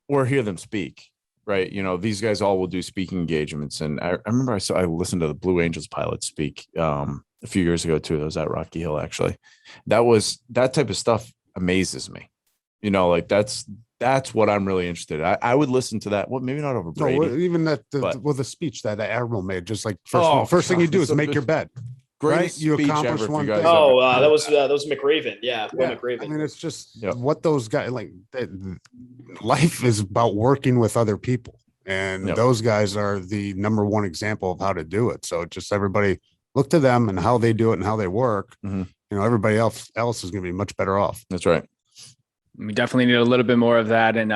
Or hear them speak, right? These guys all will do speaking engagements. And I remember I listened to the Blue Angels pilot speak a few years ago too. That was at Rocky Hill, actually. That type of stuff amazes me. Like that's That's what I'm really interested in. I would listen to that. Well, maybe not over Brady. No, even the speech that Admiral made, just like first thing you do is make your bed. Greatest right? You speech accomplish ever, one if you guys thing. ever- that was McRaven. Yeah, Will McRaven. I mean, it's just Yep. what those guys like. Life is about working with other people, and Yep. those guys are the number one example of how to do it. So just everybody look to them and how they do it and how they work. Mhm. You know, everybody else is going to be much better off. That's right. We definitely need a little bit more of that in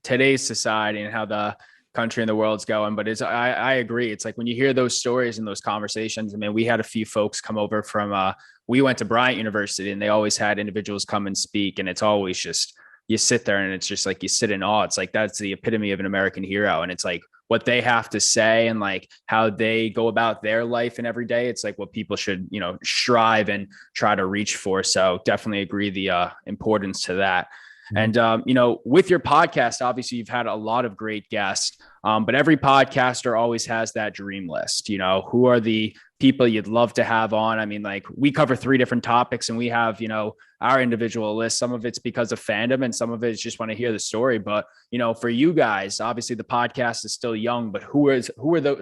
today's society and how the country and the world's going. But I agree. It's like when you hear those stories and those conversations, I mean, we had a few folks come over from, we went to Bryant University, and they always had individuals come and speak. And it's always just, you sit there and it's just like, you sit in awe. It's like, that's the epitome of an American hero. And it's like what they have to say and like how they go about their life and every day. It's like what people should, you know, strive and try to reach for. So definitely agree the importance to that. And, you know, with your podcast, obviously you've had a lot of great guests, but every podcaster always has that dream list. You know, who are the people you'd love to have on? I mean, like we cover 3 different topics and we have, you know, our individual list. Some of it's because of fandom and some of it is just want to hear the story. But, you know, for you guys, obviously the podcast is still young, but who are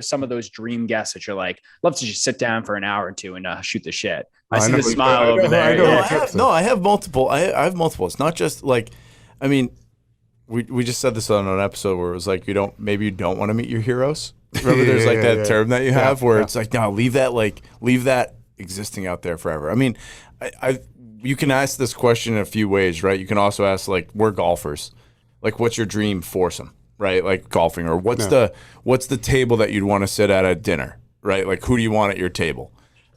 some of those dream guests that you're like, love to just sit down for an hour or two and shoot the shit? I see the smile over there. I have multiple. I have multiple. It's not just like, I mean, we just said this on an episode where it was like, maybe you don't want to meet your heroes. Remember, there's like that term that you have where it's like, no, leave that existing out there forever. I mean, you can ask this question in a few ways, right? You can also ask like, we're golfers, like, what's your dream foursome, right? Like golfing, or what's the table that you'd want to sit at dinner, right? Like, who do you want at your table?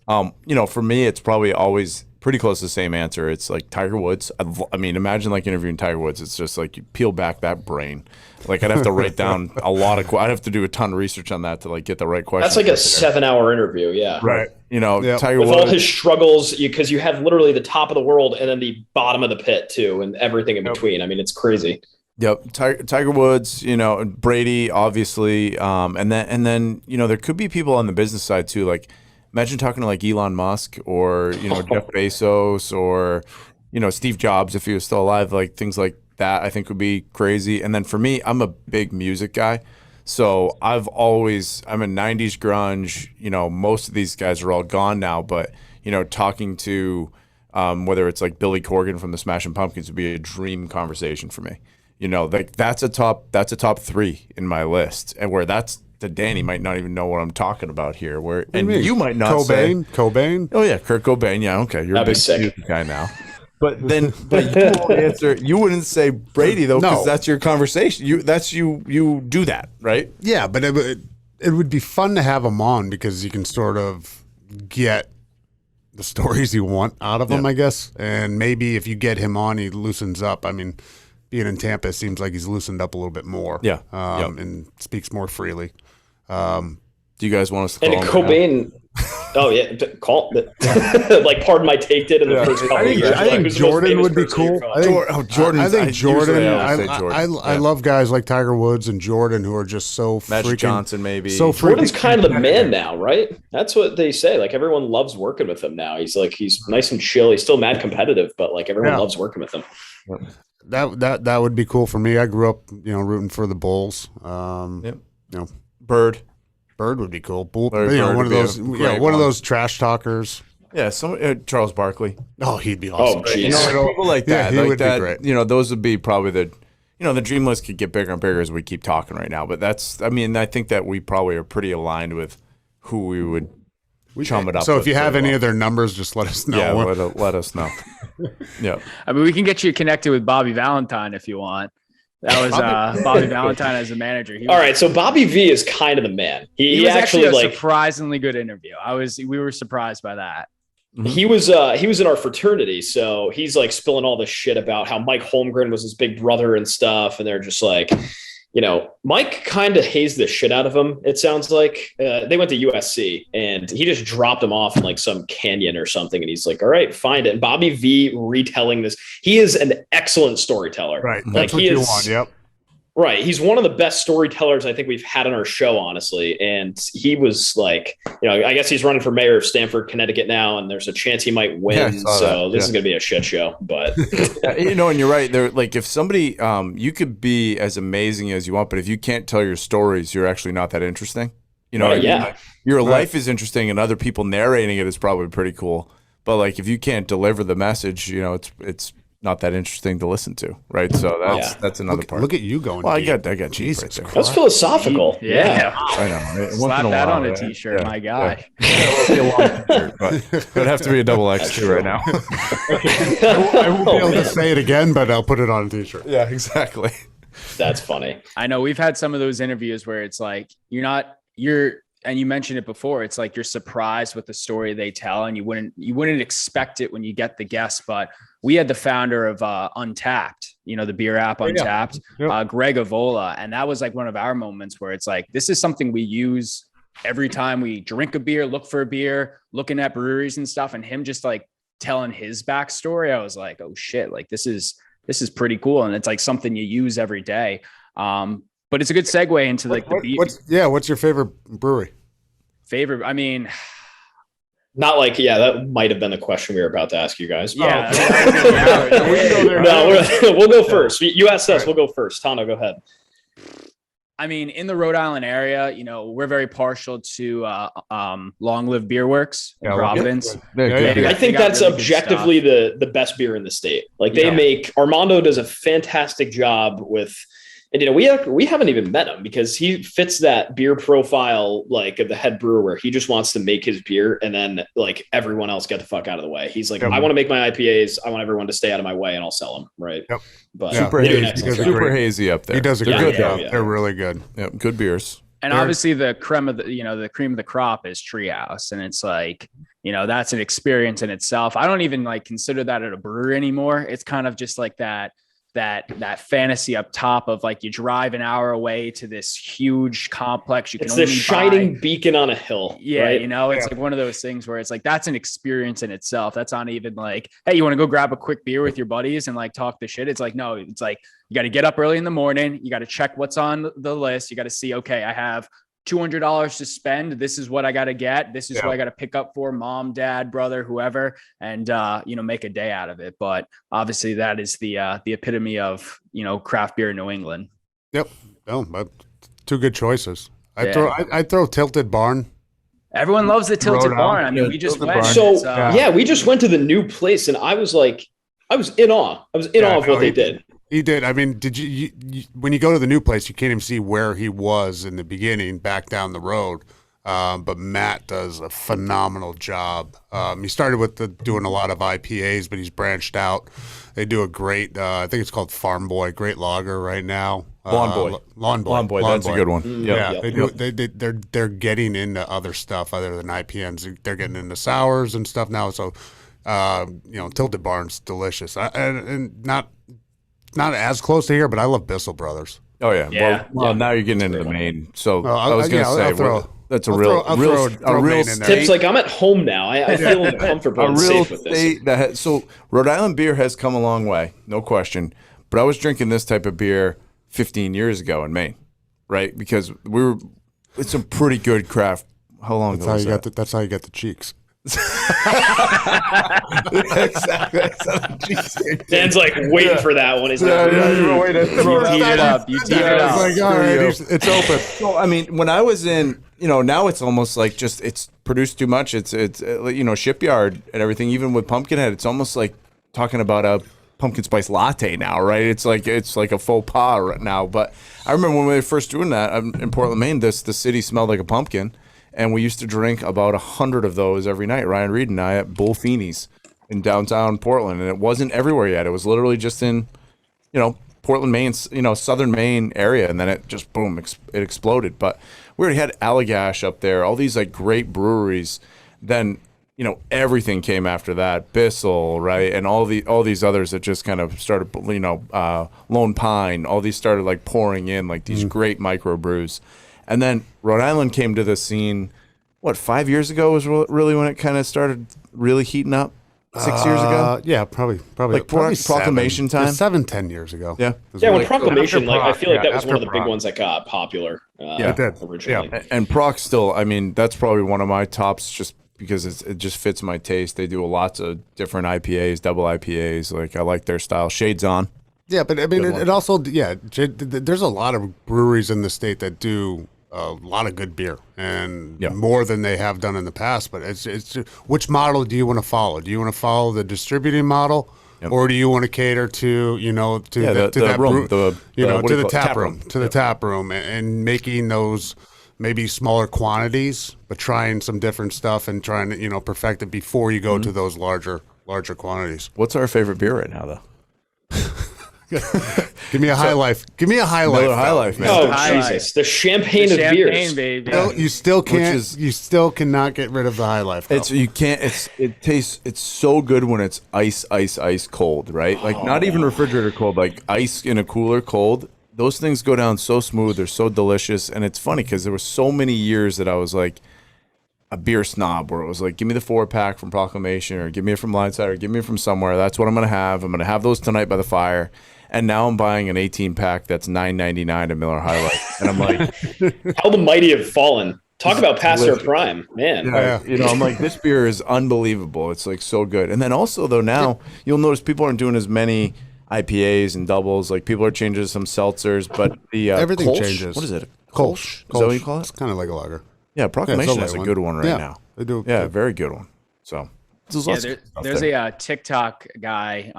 You know, for me, it's probably always pretty close to the same answer. It's like Tiger Woods. I mean, imagine like interviewing Tiger Woods. It's just like you peel back that brain. Like I'd have to write down a lot of. I'd have to do a ton of research on that to like get the right question. That's like a 7-hour interview. Yeah. Right. You know, Tiger with Woods. all his struggles, because you have literally the top of the world and then the bottom of the pit too, and everything in between. I mean, it's crazy. Yep, Tiger Woods, you know, Brady, obviously, and then you know there could be people on the business side too. Like, imagine talking to like Elon Musk or Jeff Bezos or Steve Jobs if he was still alive. Like things like that, I think would be crazy. And then for me, I'm a big music guy, so I'm a '90s grunge. You know, most of these guys are all gone now, but talking to whether it's like Billy Corgan from the Smashing Pumpkins would be a dream conversation for me. Like that's a top 3 in my list, and where that's to Danny might not even know what I'm talking about here. You might not Cobain. Oh yeah, Kurt Cobain. Yeah, okay, you're That'd a be big sick guy now. But you won't answer. You wouldn't say Brady though, because that's your conversation. You do that, right? Yeah, but it would be fun to have him on because you can sort of get the stories you want out of him, I guess. And maybe if you get him on, he loosens up. I mean, being in Tampa, it seems like he's loosened up a little bit more. Yeah. And speaks more freely. Do you guys want us to call and him Cobain? Oh yeah, call like Pardon My Take did in the first couple of years. I think Jordan would be cool. Jordan. I think Jordan. Jordan. I love guys like Tiger Woods and Jordan who are just so Magic freaking Johnson, maybe. So Jordan's kind of the man now, right? That's what they say. Like everyone loves working with him now. He's nice and chill. He's still mad competitive, but like everyone loves working with him. That would be cool for me. I grew up, rooting for the Bulls. Bird would be cool. One of those trash talkers. Yeah, Charles Barkley. Oh, he'd be awesome. Oh, geez. People like that. He like would that, be great. Those would be probably the dream list could get bigger and bigger as we keep talking right now. But I think that we probably are pretty aligned with who we would chum it up. So if you have any of their numbers, just let us know. Yeah, let us know. Yeah. I mean, we can get you connected with Bobby Valentine if you want. That was Bobby Valentine as a manager. All right, so Bobby V is kind of the man. He was actually a like surprisingly good interview. We were surprised by that. Mm-hmm. He was in our fraternity, so he's like spilling all this shit about how Mike Holmgren was his big brother and stuff, and they're just like, Mike kind of hazed the shit out of him. It sounds like they went to USC, and he just dropped him off in like some canyon or something, and he's like, "All right, find it." And Bobby V retelling this, he is an excellent storyteller. Right, like that's what he you is. want. Yep. Right. He's one of the best storytellers I think we've had on our show, honestly. And he was like, I guess he's running for mayor of Stamford, Connecticut now, and there's a chance he might win. So this is going to be a shit show. But and you're right. They're like, if somebody, you could be as amazing as you want, but if you can't tell your stories, you're actually not that interesting. Right, yeah. Your life is interesting, and other people narrating it is probably pretty cool. But like, if you can't deliver the message, it's not that interesting to listen to, right? So that's another part. Look at you going. Well, I got Jesus. Right that's philosophical. Yeah. I know. Slap that on a t-shirt, my guy. But it'd have to be a double X too right now. I won't be able to say it again, but I'll put it on a t-shirt. Yeah, exactly. That's funny. I know we've had some of those interviews where it's like and you mentioned it before, it's like you're surprised with the story they tell, and you wouldn't expect it when you get the guest. But we had the founder of Untapped, the beer app Untapped, Greg Avola, and that was like one of our moments where it's like, this is something we use every time we drink a beer, look for a beer, looking at breweries and stuff, and him just like telling his backstory. I was like, oh shit, like this is pretty cool, and it's like something you use every day. But it's a good segue into like the beer. What's your favorite brewery? I mean, not like, that might have been the question we were about to ask you guys. Yeah. We'll go first. You asked us, we'll go first. Tano, go ahead. I mean, in the Rhode Island area, we're very partial to Long Live Beer Works in Providence. I think that's really objectively the best beer in the state. Like they make, Armando does a fantastic job with. And we haven't even met him because he fits that beer profile like of the head brewer where he just wants to make his beer and then like everyone else get the fuck out of the way. He's like, I want to make my IPAs. I want everyone to stay out of my way, and I'll sell them. Right. Yep. But super hazy up there. He does. They're good though. They're really good. Yep. Good beers. And obviously the cream of the crop is Treehouse, and it's like, that's an experience in itself. I don't even like consider that at a brewery anymore. It's kind of just like that fantasy up top of like you drive an hour away to this huge complex. It's the shining beacon on a hill. Yeah. Right? It's like one of those things where it's like, that's an experience in itself. That's not even like, hey, you want to go grab a quick beer with your buddies and like talk the shit. It's like, no, it's like, you got to get up early in the morning. You got to check what's on the list. You got to see, okay, I have $200 to spend. This is what I got to get. This is what I got to pick up for mom, dad, brother, whoever, and, make a day out of it. But obviously that is the epitome of, craft beer in New England. Yep. Oh, but two good choices. I throw Tilted Barn. Everyone loves the Tilted Barn. I mean, we just went. So we just went to the new place and I was in awe. I was in awe of what they did. He did. I mean, did you when you go to the new place, you can't even see where he was in the beginning back down the road. But Matt does a phenomenal job. He started with doing a lot of IPAs, but he's branched out. They do a great, I think it's called Farm Boy, great lager right now. Lawn Boy. That's a good one. They're getting into other stuff other than IPNs. They're getting into sours and stuff now. So, Tilted Barn's delicious. And not as close to here, but I love Bissell Brothers. Oh yeah. Well, now you're getting into the main. So I was going to say that's a real state. Tip's like, I'm at home now. I feel uncomfortable and safe with this. So Rhode Island beer has come a long way, no question. But I was drinking this type of beer 15 years ago in Maine, right? Because it's a pretty good craft. How long ago was that? That's how you get the cheeks. Exactly. Dan's like waiting for that one. You teed it up. Like, all right, it's open. So I mean, when I was in, now it's almost like it's produced too much. It's shipyard and everything. Even with Pumpkinhead, it's almost like talking about a pumpkin spice latte now, right? It's like a faux pas right now. But I remember when we were first doing that in Portland, Maine. The city smelled like a pumpkin. And we used to drink about 100 of those every night, Ryan Reed and I, at Bull Feeney's in downtown Portland. And it wasn't everywhere yet. It was literally just in, Portland, Maine, southern Maine area. And then it just, boom, it exploded. But we already had Allagash up there, all these like great breweries. Then, everything came after that. Bissell, right? And all these others that just kind of started, Lone Pine, all these started like pouring in like these great microbrews. And then Rhode Island came to the scene, 5 years ago was really when it kind of started really heating up? 6 years ago? Yeah, probably Like Proclamation time? 7-10 years ago. Yeah. Yeah, when Like, Proclamation, like I feel like yeah, that was one of the after big Proc. ones that got popular. Yeah. It did. Originally. Yeah. And Proc still, I mean, that's probably one of my tops just because it just fits my taste. They do lots of different IPAs, double IPAs. Like, I like their style. Shades on. Yeah, but I mean, Good one. it also, there's a lot of breweries in the state that do a lot of good beer and more than they have done in the past. But it's which model do you want to follow? Do you want to follow the distributing model, or do you want to cater to the tap room and making those maybe smaller quantities, but trying some different stuff and trying to perfect it before you go to those larger quantities. What's our favorite beer right now, though? Give me a high life. Give me a high life. Miller High Life, man. Oh High Jesus, the champagne of beers. baby. No, you still can't. You still cannot get rid of the high life. Though. It tastes. It's so good when it's ice cold, right? Like not even refrigerator cold, like ice in a cooler cold. Those things go down so smooth. They're so delicious, and it's funny because there were so many years that I was like a beer snob, where it was like, give me the 4-pack from Proclamation, or give me it from Lineside, or give me it from somewhere. That's what I'm gonna have. I'm gonna have those tonight by the fire. And now I'm buying an 18-pack that's $9.99 at Miller High Life, and I'm like, how the mighty have fallen. Talk about past their prime, man. Yeah. I'm like, this beer is unbelievable. It's like so good. And then also though, now you'll notice people aren't doing as many IPAs and doubles. Like people are changing some seltzers, but the everything Kolsch, changes. What is it? Kolsch. Is that what you call it? It's kind of like a lager. Yeah, Proclamation it's has a good one right now. They do. Yeah, very good one. So There's a TikTok guy.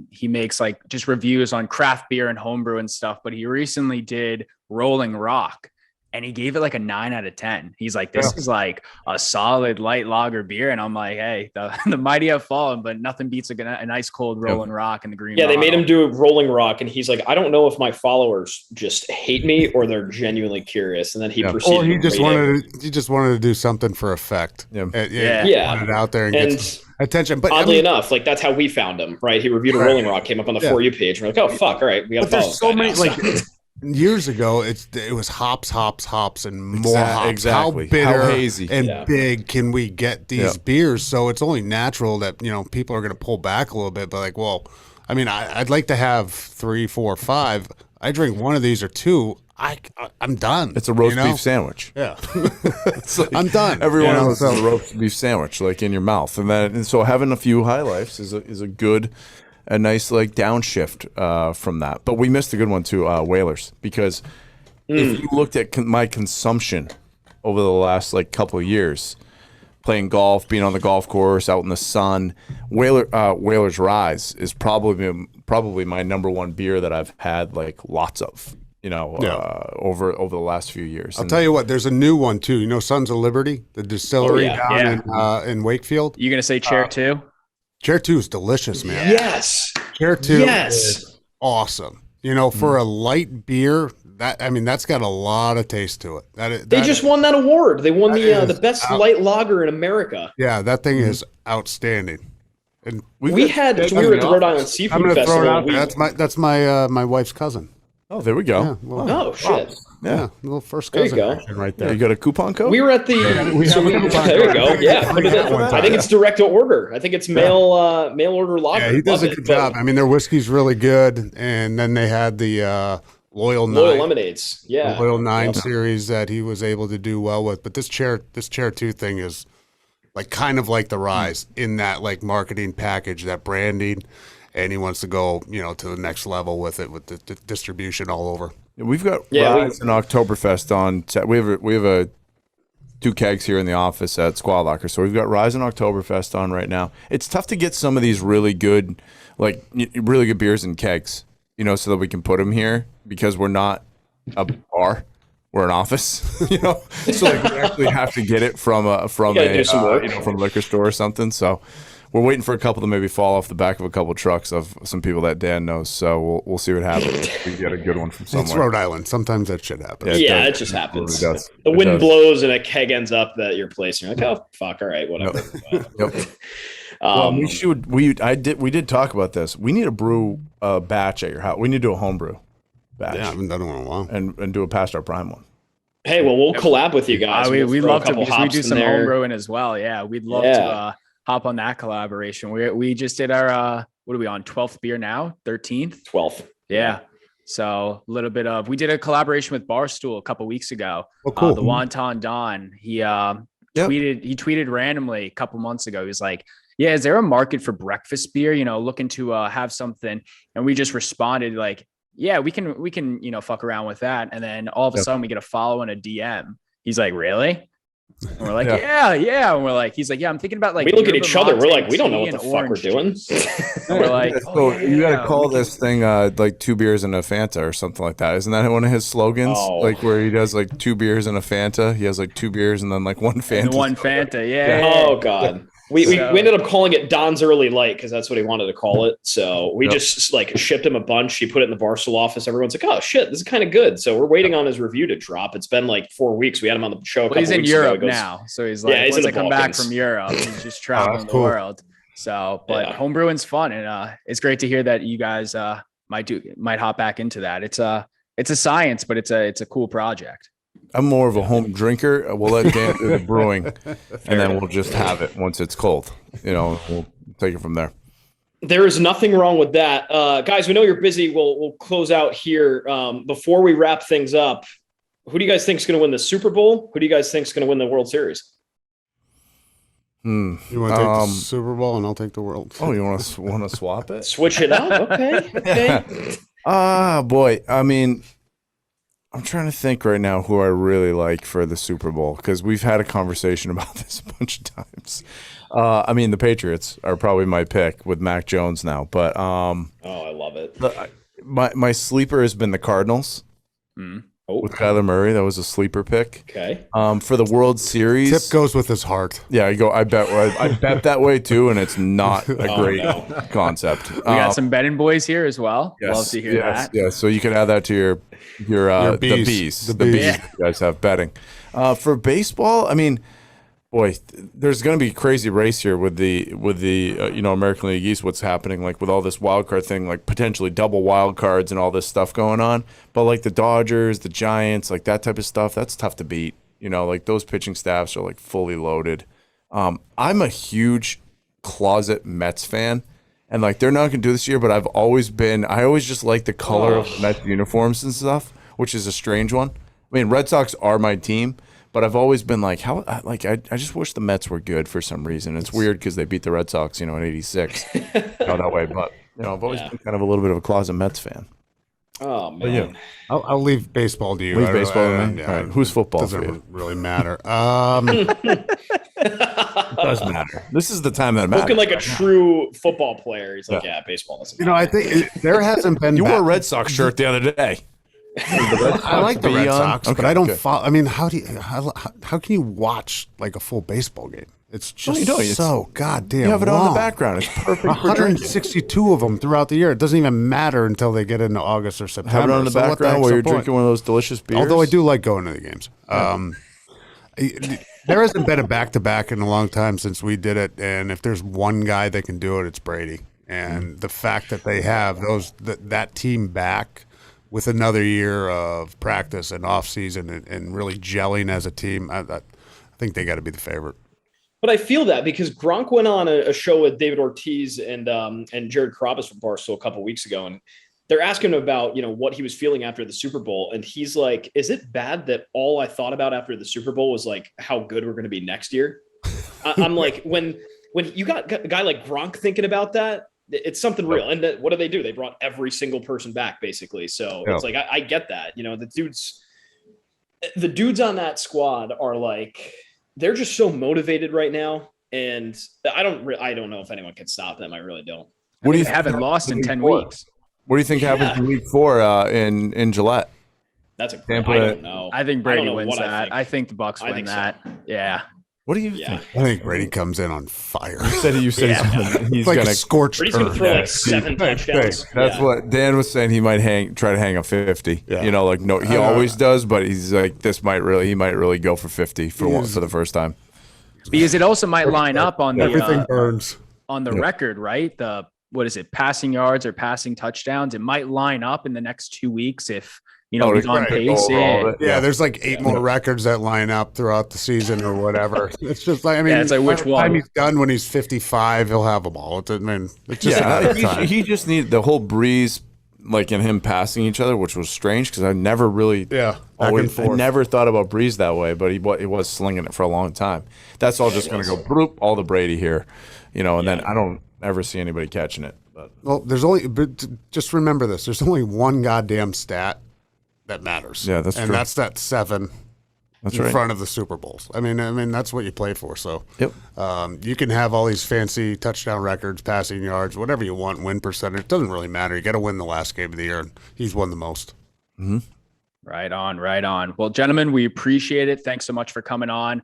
He makes like just reviews on craft beer and homebrew and stuff, but he recently did Rolling Rock and he gave it like a 9 out of 10. He's like, this is like a solid light lager beer. And I'm like, hey, the mighty have fallen, but nothing beats a nice cold Rolling Rock in the green. Yeah, they made him do Rolling Rock, and he's like, I don't know if my followers just hate me or they're genuinely curious. And then he proceeded. Or he just wanted to do something for effect. Yeah. Put it out there and get some attention. But oddly enough, like that's how we found him, right? He reviewed a Rolling Rock, came up on the For You page. We're like, oh fuck, all right, we got to follow. There's so many years ago, it was hops, and more hops. Exactly. How bitter How hazy. and big can we get these beers? So it's only natural that people are going to pull back a little bit. But like, well, I mean, I'd like to have 3, 4, 5. I drink one of these or two. I'm done. It's a roast beef sandwich. Yeah, like I'm done. Everyone else is a roast beef sandwich, like in your mouth, and so having a few high lifes is a good. A nice like downshift from that, but we missed a good one too, Whalers, because if you looked at my consumption over the last like couple of years, playing golf, being on the golf course, out in the sun, Whalers Rise is probably my number one beer that I've had like lots of, over the last few years. I'll tell you what, there's a new one too. Sons of Liberty, the distillery down in Wakefield. You gonna say Chair 2? Chair 2 is delicious, man. Yes. Chair 2 is awesome. For a light beer, that's got a lot of taste to it. They just won that award. They won the best light lager in America. Yeah, that thing is outstanding. And we were at the Rhode Island Seafood Festival. Throw it out there. That's my wife's cousin. Oh, there we go. Yeah, well, shit. Yeah, little first cousin. There you go. Right there. You got a coupon code? We were at the. There you go. Yeah. I think it's direct to order. I think it's mail order lager. Yeah, he does a good job. I mean, their whiskey's really good, and then they had the Loyal Lemonades. Yeah. The Loyal 9 series that he was able to do well with. But this chair 2 thing is like kind of like the Rise in that like marketing package, that branding. And he wants to go, to the next level with it, with the distribution all over. We've got Rise and Oktoberfest on. We have 2 kegs here in the office at Squad Locker, so we've got Rise and Oktoberfest on right now. It's tough to get some of these really good beers in kegs, so that we can put them here because we're not a bar. We're an office, so like we actually have to get it from a liquor store or something. So. We're waiting for a couple to maybe fall off the back of a couple trucks of some people that Dan knows. So we'll see what happens. We get a good one from somewhere. It's Rhode Island. Sometimes that shit happens. Yeah, it just happens. The wind blows and a keg ends up at your place. And you're like, oh fuck, all right, whatever. Yep. We did talk about this. We need to brew a batch at your house. We need to do a homebrew batch. Yeah, I haven't done one in a while. And do a past our prime one. Hey, well, we'll collab with you guys. We'd love to because we do some homebrewing as well. Yeah, we'd love to. hop on that collaboration. We just did our what are we on 12th beer now? 13th? 12th. Yeah. So a little bit of we did a collaboration with Barstool a couple weeks ago. Oh, cool. The Wonton Don. He tweeted randomly a couple months ago. He was like, yeah, is there a market for breakfast beer? Looking to have something. And we just responded like, yeah, we can, fuck around with that. And then all of a sudden we get a follow and a DM. He's like, really? And we're like, yeah. And we're like, he's like, yeah, I'm thinking about like, we look at each other. We're like, we don't know what the fuck we're doing. And we're like, you got to call this thing like 2 beers and a Fanta or something like that. Isn't that one of his slogans? Oh. Like where he does like 2 beers and a Fanta. He has like 2 beers and then like 1 Fanta. And 1 Fanta. Yeah. Oh God. We ended up calling it Don's Early Light because that's what he wanted to call it. So we just like shipped him a bunch. He put it in the Barstool office. Everyone's like, oh shit, this is kind of good. So we're waiting on his review to drop. It's been like 4 weeks. We had him on the show. He's in Europe now. So he's like, he's once in I come back from Europe, he's just traveling the world. So, but homebrewing's fun. And it's great to hear that you guys might hop back into that. It's a science, but it's a cool project. I'm more of a home drinker. We'll let Dan do the brewing, and then we'll just have it once it's cold. We'll take it from there. There is nothing wrong with that. Guys, we know you're busy. We'll close out here. Before we wrap things up, who do you guys think is going to win the Super Bowl? Who do you guys think is going to win the World Series? You want to take the Super Bowl and I'll take the World. Oh, you want to swap it? Switch it up? Okay. Boy. I mean, I'm trying to think right now who I really like for the Super Bowl because we've had a conversation about this a bunch of times. I mean, the Patriots are probably my pick with Mac Jones now, but I love it. My sleeper has been the Cardinals with Kyler Murray. That was a sleeper pick. Okay. For the World Series, Tip goes with his heart. Yeah, I bet that way too, and it's not a great concept. We got some betting boys here as well. Yes, love to hear that. Yeah, so you can add that to your bees. The bees you guys have betting. For baseball, I mean, boy, there's going to be a crazy race here with the American League East. What's happening like with all this wild card thing, like potentially double wild cards and all this stuff going on. But like the Dodgers, the Giants, like that type of stuff, that's tough to beat. Like those pitching staffs are like fully loaded. I'm a huge closet Mets fan. And like they're not going to do this year, but I always just like the color of the Mets uniforms and stuff, which is a strange one. I mean, Red Sox are my team, but I've always been like, I just wish the Mets were good for some reason. It's weird because they beat the Red Sox, in '86, that way. But I've always been kind of a little bit of a closet Mets fan. Oh man, I'll leave baseball to you. Leave baseball to me. All right. Who's football? Doesn't really matter. It does matter. This is the time that matters. Looking like a true football player. He's like, baseball doesn't matter. I think there hasn't been. You wore a Red Sox shirt the other day. I like the Red Sox, but I don't follow. I mean, how can you watch like a full baseball game? It's just so goddamn. You have it long. on the background. It's perfect. 162 of them throughout the year. It doesn't even matter until they get into August or September. Have it on the background while you're drinking one of those delicious beers. Although I do like going to the games. There hasn't been a back-to-back in a long time since we did it, and if there's one guy that can do it, it's Brady. And the fact that they have that team back with another year of practice and off-season and really gelling as a team, I think they got to be the favorite. But I feel that because Gronk went on a show with David Ortiz and Jared Carrabis from Barstool a couple of weeks ago, and they're asking him about what he was feeling after the Super Bowl, and he's like, "Is it bad that all I thought about after the Super Bowl was like how good we're going to be next year?" I'm like, when you got a guy like Gronk thinking about that, it's something real. And what do? They brought every single person back basically. So it's like I get that. The dudes on that squad are like. They're just so motivated right now, and I don't know if anyone can stop them. I really don't. What do you haven't lost in 10 weeks? What do you think happens in Week 4 in Gillette? That's I don't know. I think Brady wins that. I think the Bucs win that. So. Yeah. What do you think? I think Brady comes in on fire. You said he's like going to scorch. Brady's going to throw like 7 touchdowns. That's what Dan was saying. He might try to hang a 50. Yeah. He always does, but he's like he might really go for 50 for the first time. Because it also might line up on the everything burns on the record, right? What is it? Passing yards or passing touchdowns. It might line up in the next 2 weeks if he's on pace. Yeah, there's like 8 more records that line up throughout the season or whatever. It's just like, I mean, it's like which by the one? time he's done when he's 55, he'll have them all. It's just a matter of time. He just needed the whole breeze, like in him passing each other, which was strange because I never really, back and I forth. never thought about breeze that way, but he was slinging it for a long time. That's all just going to go bloop, all the Brady here, and then I don't ever see anybody catching it. But. Well, just remember this: there's only one goddamn stat that matters. Yeah, that's true. And that's that 7 in front of the Super Bowls. I mean, that's what you play for. So, you can have all these fancy touchdown records, passing yards, whatever you want, win percentage. It doesn't really matter. You got to win the last game of the year, and he's won the most. Mm-hmm. Right on. Well, gentlemen, we appreciate it. Thanks so much for coming on.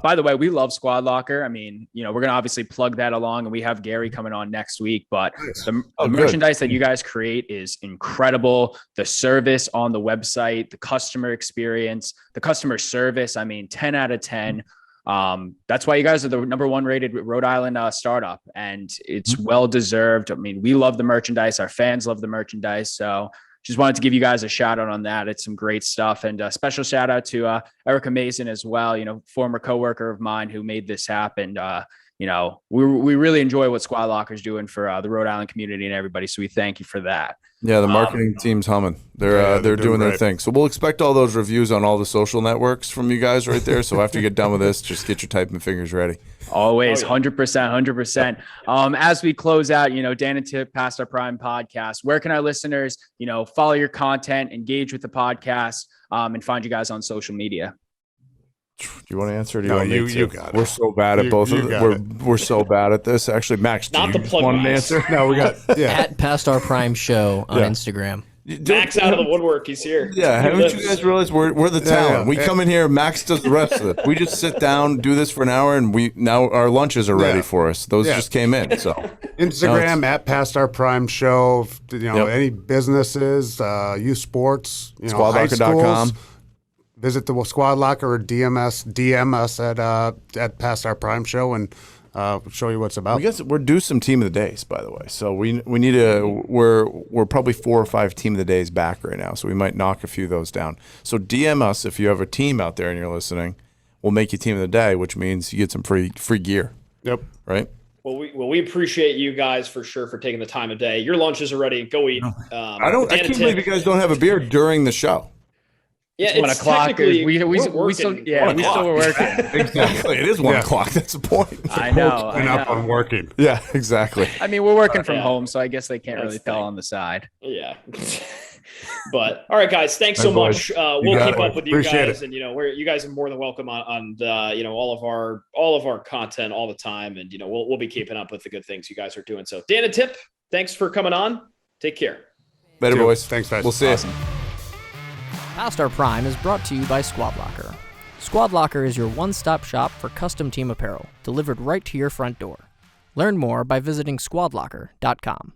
By the way, we love Squad Locker. I mean, we're going to obviously plug that along, and we have Gary coming on next week, but the merchandise that you guys create is incredible. The service on the website, the customer experience, the customer service, 10 out of 10. That's why you guys are the number 1 rated Rhode Island startup, and it's well-deserved. I mean, we love the merchandise. Our fans love the merchandise. So just wanted to give you guys a shout out on that. It's some great stuff. And a special shout out to Erica Mason as well, former coworker of mine who made this happen. We really enjoy what Squad Locker is doing for the Rhode Island community and everybody. So we thank you for that. Yeah, the marketing team's humming. They're doing their thing. So we'll expect all those reviews on all the social networks from you guys right there. So after you get done with this, just get your typing fingers ready. Always 100%. As we close out, Dan and Tip Past Our Prime podcast, where can our listeners, follow your content, engage with the podcast, and find you guys on social media? Do you want to answer? Or do No, you got it. We're so bad at both of them. We're so bad at this. Actually, Max, Not do to you plug want an Max. answer? No, we got At Past Our Prime Show on Instagram. Max out of the woodwork. He's here. Yeah, haven't you guys realized we're the talent? We come in here, Max does the rest of it. We just sit down, do this for an hour, and now our lunches are ready for us. Those just came in. So Instagram at Past Our Prime Show. Any businesses, youth sports, squadlocker.com. Visit the Squad Locker or DM us at Past Our Prime Show and show you what's about. We're due some team of the days, by the way. So we need to. We're probably 4 or 5 team of the days back right now. So we might knock a few of those down. So DM us if you have a team out there and you're listening. We'll make you team of the day, which means you get some free gear. Yep. Right. Well, we appreciate you guys for sure for taking the time of day. Your lunches are ready. Go eat. I can't believe you guys don't have a beer during the show. Yeah, it's 1 o'clock. We still were working. Exactly. It is 1 o'clock. That's the point. I know. Up on working. Yeah, exactly. I mean, we're working from home, so I guess they can't really tell on the side. Yeah. But all right, guys, thanks so much. We'll keep up with you guys, and you guys are more than welcome on all of our content all the time, and we'll be keeping up with the good things you guys are doing. So, Dan and Tip, thanks for coming on. Take care. Later, boys. Thanks, guys. We'll see you. Past Our Prime is brought to you by Squad Locker. Squad Locker is your one-stop shop for custom team apparel, delivered right to your front door. Learn more by visiting squadlocker.com.